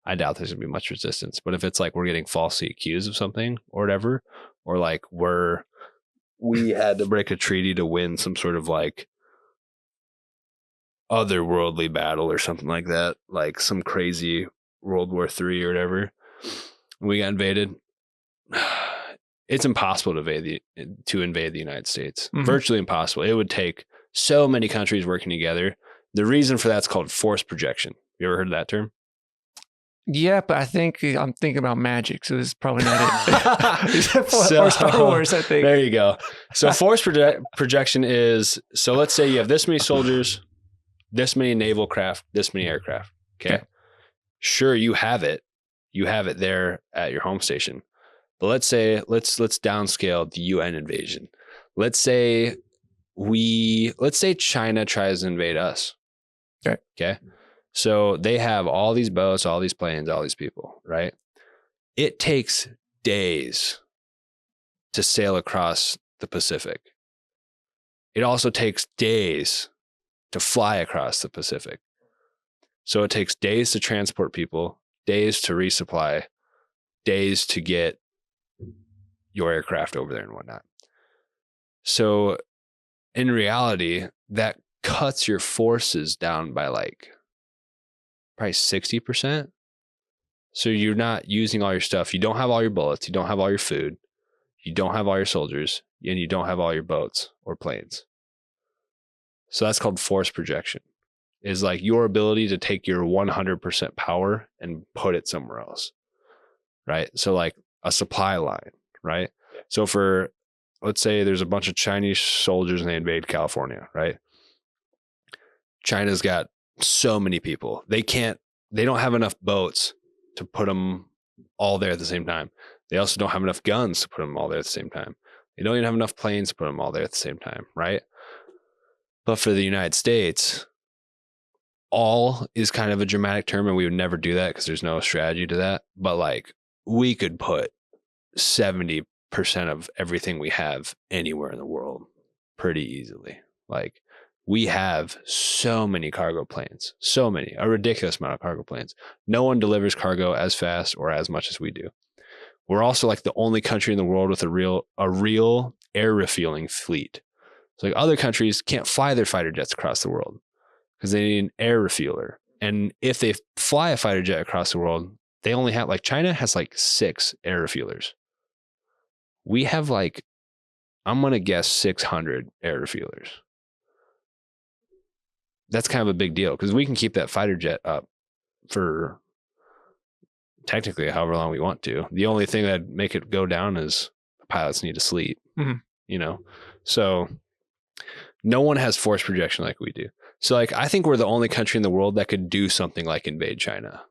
I doubt there's gonna be much resistance. But if it's like we're getting falsely accused of something or whatever, or like we had to break a treaty to win some sort of like otherworldly battle or something like that, like some crazy World War III or whatever, we got invaded. It's impossible to invade the United States. Mm-hmm. Virtually impossible. It would take so many countries working together. The reason for that's called force projection. You ever heard of that term? Yeah, but I think I'm thinking about magic, so this is probably not it. So- Or Star Wars, I think. There you go. So force projection is, so let's say you have this many soldiers, this many naval craft, this many aircraft. Okay. Okay. Sure, you have it. You have it there at your home station. But let's say let's downscale the UN invasion. Let's say China tries to invade us. Okay. Okay. So they have all these boats, all these planes, all these people, right? It takes days to sail across the Pacific. It also takes days to fly across the Pacific. So it takes days to transport people, days to resupply, days to get your aircraft over there and whatnot. So in reality, that cuts your forces down by like probably 60%. So you're not using all your stuff. You don't have all your bullets. You don't have all your food. You don't have all your soldiers, and you don't have all your boats or planes. So that's called force projection. Is like your ability to take your 100% power and put it somewhere else. Right? So like a supply line, right? So for, let's say there's a bunch of Chinese soldiers and they invade California, right? China's got so many people. They don't have enough boats to put them all there at the same time. They also don't have enough guns to put them all there at the same time. They don't even have enough planes to put them all there at the same time, right? But for the United States, all is kind of a dramatic term, and we would never do that because there's no strategy to that. But like, we could put 70% of everything we have anywhere in the world pretty easily. Like, we have so many cargo planes, a ridiculous amount of cargo planes. No one delivers cargo as fast or as much as we do. We're also like the only country in the world with a real air refueling fleet. So like other countries can't fly their fighter jets across the world because they need an air refueler. And if they fly a fighter jet across the world, they only have, like, China has like 6 air refuelers. We have like, I'm going to guess 600 air refuelers. That's kind of a big deal because we can keep that fighter jet up for technically however long we want to. The only thing that'd make it go down is the pilots need to sleep, you know? So no one has force projection like we do. So like, I think we're the only country in the world that could do something like invade China.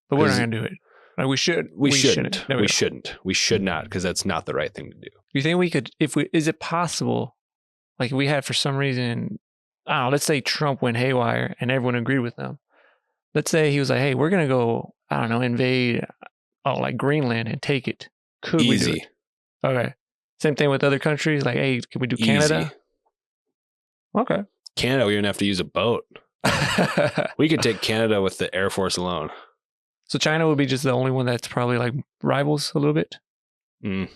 But we're not going to do it. Like, we shouldn't. We should not, because that's not the right thing to do. You think we could, is it possible, like, if we had for some reason, I don't know, let's say Trump went haywire and everyone agreed with them. Let's say he was like, hey, we're going to go, I don't know, invade like Greenland and take it. Could we do it? Okay. Same thing with other countries. Like, hey, can we do Canada? Easy. Okay. Canada, we wouldn't have to use a boat. We could take Canada with the Air Force alone. So China would be just the only one that's probably like rivals a little bit?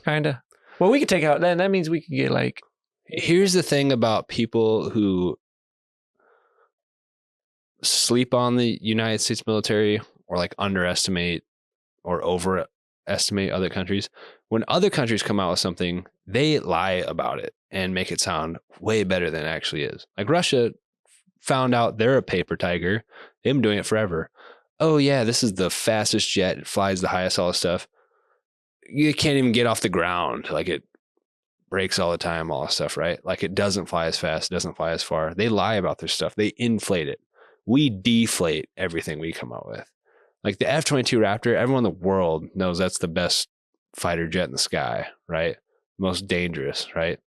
Kind of. Well, we could take out, then that means we could get like. Here's the thing about people who sleep on the United States military or like underestimate or overestimate other countries. When other countries come out with something, they lie about it and make it sound way better than it actually is. Like Russia found out they're a paper tiger. They've been doing it forever. Oh yeah, this is the fastest jet. It flies the highest, all this stuff. You can't even get off the ground. Like, it breaks all the time, all this stuff, right? Like, it doesn't fly as fast. It doesn't fly as far. They lie about their stuff. They inflate it. We deflate everything we come out with. Like the F-22 Raptor, everyone in the world knows that's the best fighter jet in the sky, right? Most dangerous, right?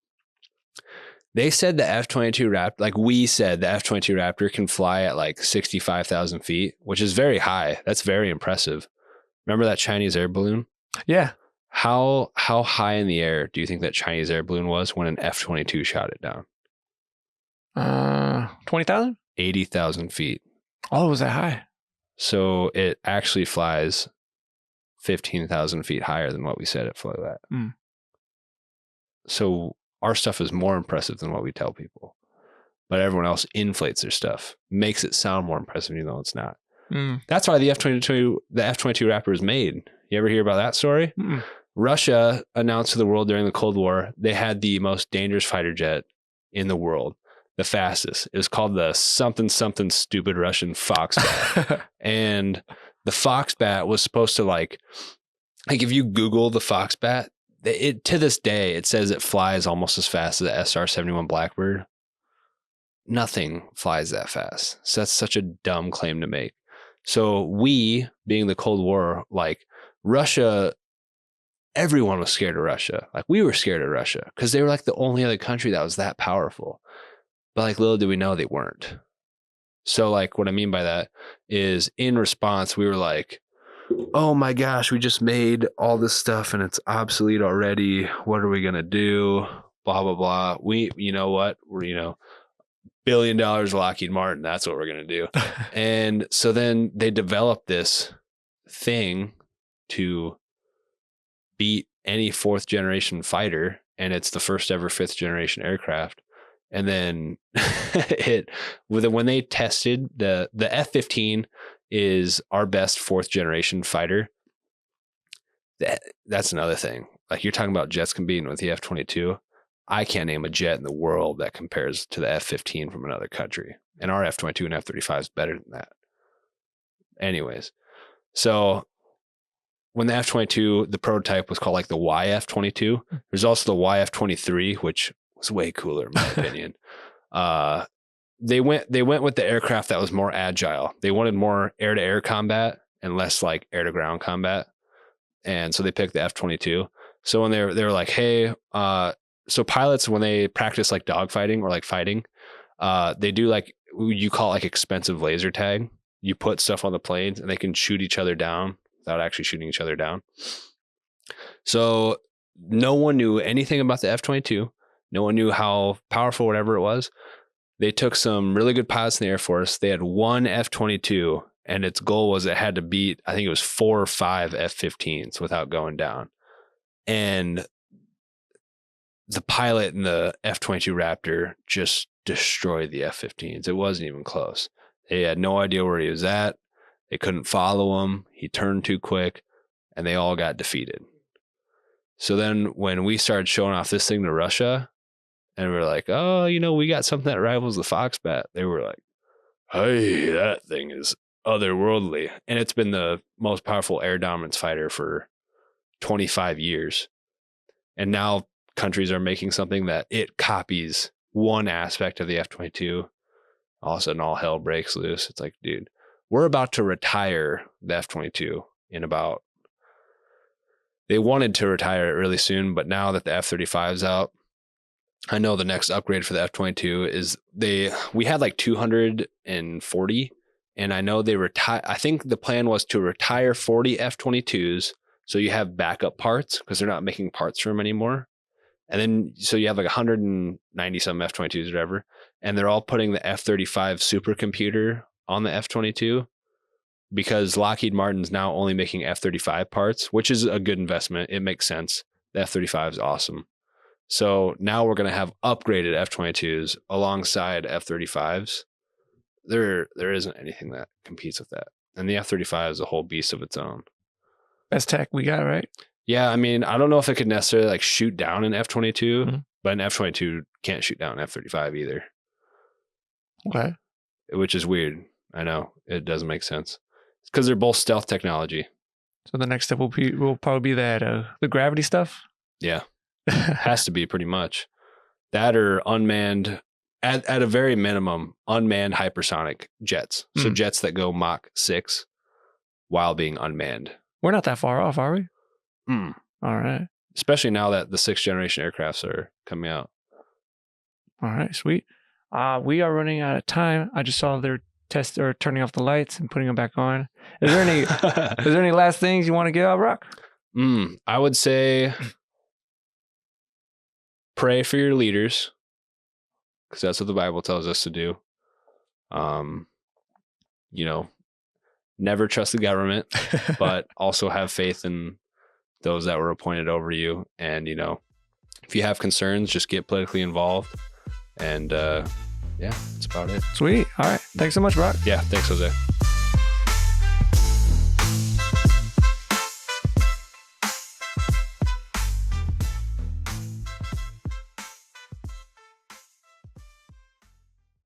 They said the F-22 Raptor, like we said, the F-22 Raptor can fly at like 65,000 feet, which is very high. That's very impressive. Remember that Chinese air balloon? Yeah. How high in the air do you think that Chinese air balloon was when an F-22 shot it down? 20,000? 80,000 feet. Oh, was that high? So it actually flies 15,000 feet higher than what we said it flew at. So our stuff is more impressive than what we tell people. But everyone else inflates their stuff, makes it sound more impressive even though it's not. That's why the F-22 Raptor is made. You ever hear about that story? Russia announced to the world during the Cold War they had the most dangerous fighter jet in the world, the fastest. It was called the something stupid Russian Foxbat. And the foxbat was supposed to like if you Google the foxbat, it to this day it says it flies almost as fast as the SR-71 Blackbird. Nothing flies that fast. So that's such a dumb claim to make. So we, being the Cold War, like Russia, everyone was scared of Russia. Like we were scared of Russia because they were like the only other country that was that powerful. But like little did we know they weren't. So like what I mean by that is in response, we were like, oh my gosh, we just made all this stuff and it's obsolete already. What are we going to do? Blah, blah, blah. You know what? We're, $1 billion Lockheed Martin. That's what we're going to do. And so then they developed this thing to beat any fourth generation fighter. And it's the first ever fifth generation aircraft. And then when they tested the F-15 is our best fourth generation fighter. That's another thing. Like you're talking about jets competing with the F-22. I can't name a jet in the world that compares to the F-15 from another country. And our F-22 and F-35 is better than that. Anyways, so when the F-22, the prototype was called like the YF-22. There's also the YF-23, which was way cooler in my opinion. They went with the aircraft that was more agile. They wanted more air-to-air combat and less like air-to-ground combat. And so they picked the F-22. So when they were like, hey, so pilots, when they practice like dogfighting or like fighting, they do like, you call it like expensive laser tag. You put stuff on the planes and they can shoot each other down without actually shooting each other down. So no one knew anything about the F-22. No one knew how powerful, whatever it was. They took some really good pilots in the Air Force. They had one F-22 and its goal was it had to beat, I think it was 4 or 5 F-15s without going down. And the pilot in the F-22 Raptor just destroyed the F-15s. It wasn't even close. They had no idea where he was at. They couldn't follow him. He turned too quick and they all got defeated. So then when we started showing off this thing to Russia and we were like, oh, we got something that rivals the Foxbat. They were like, hey, that thing is otherworldly. And it's been the most powerful air dominance fighter for 25 years. And now countries are making something that it copies one aspect of the F-22. All of a sudden, all hell breaks loose. It's like, dude, we're about to retire the F-22 in about, they wanted to retire it really soon, but now that the F-35 is out, I know the next upgrade for the F-22 is we had like 240, and I know they retire. I think the plan was to retire 40 F-22s so you have backup parts because they're not making parts for them anymore. And then, so you have like 190 some F-22s or whatever, and they're all putting the F-35 supercomputer on the F-22 because Lockheed Martin's now only making F-35 parts, which is a good investment. It makes sense. The F-35 is awesome. So now we're going to have upgraded F-22s alongside F-35s. There isn't anything that competes with that. And the F-35 is a whole beast of its own. Best tech we got, right? Yeah, I mean, I don't know if it could necessarily like shoot down an F-22, but an F-22 can't shoot down an F-35 either. Okay. Which is weird. I know. It doesn't make sense. It's because they're both stealth technology. So the next step will probably be that the gravity stuff? Yeah. Has to be pretty much. That or unmanned, at a very minimum, unmanned hypersonic jets. So jets that go Mach 6 while being unmanned. We're not that far off, are we? All right. Especially now that the 6th generation aircrafts are coming out. All right, sweet. We are running out of time. I just saw they're turning off the lights and putting them back on. Is there any last things you want to get out, Rock? I would say pray for your leaders, because that's what the Bible tells us to do. Never trust the government, but also have faith in those that were appointed over you. And, if you have concerns, just get politically involved. And yeah, that's about it. Sweet. All right. Thanks so much, Brock. Yeah. Thanks, Jose.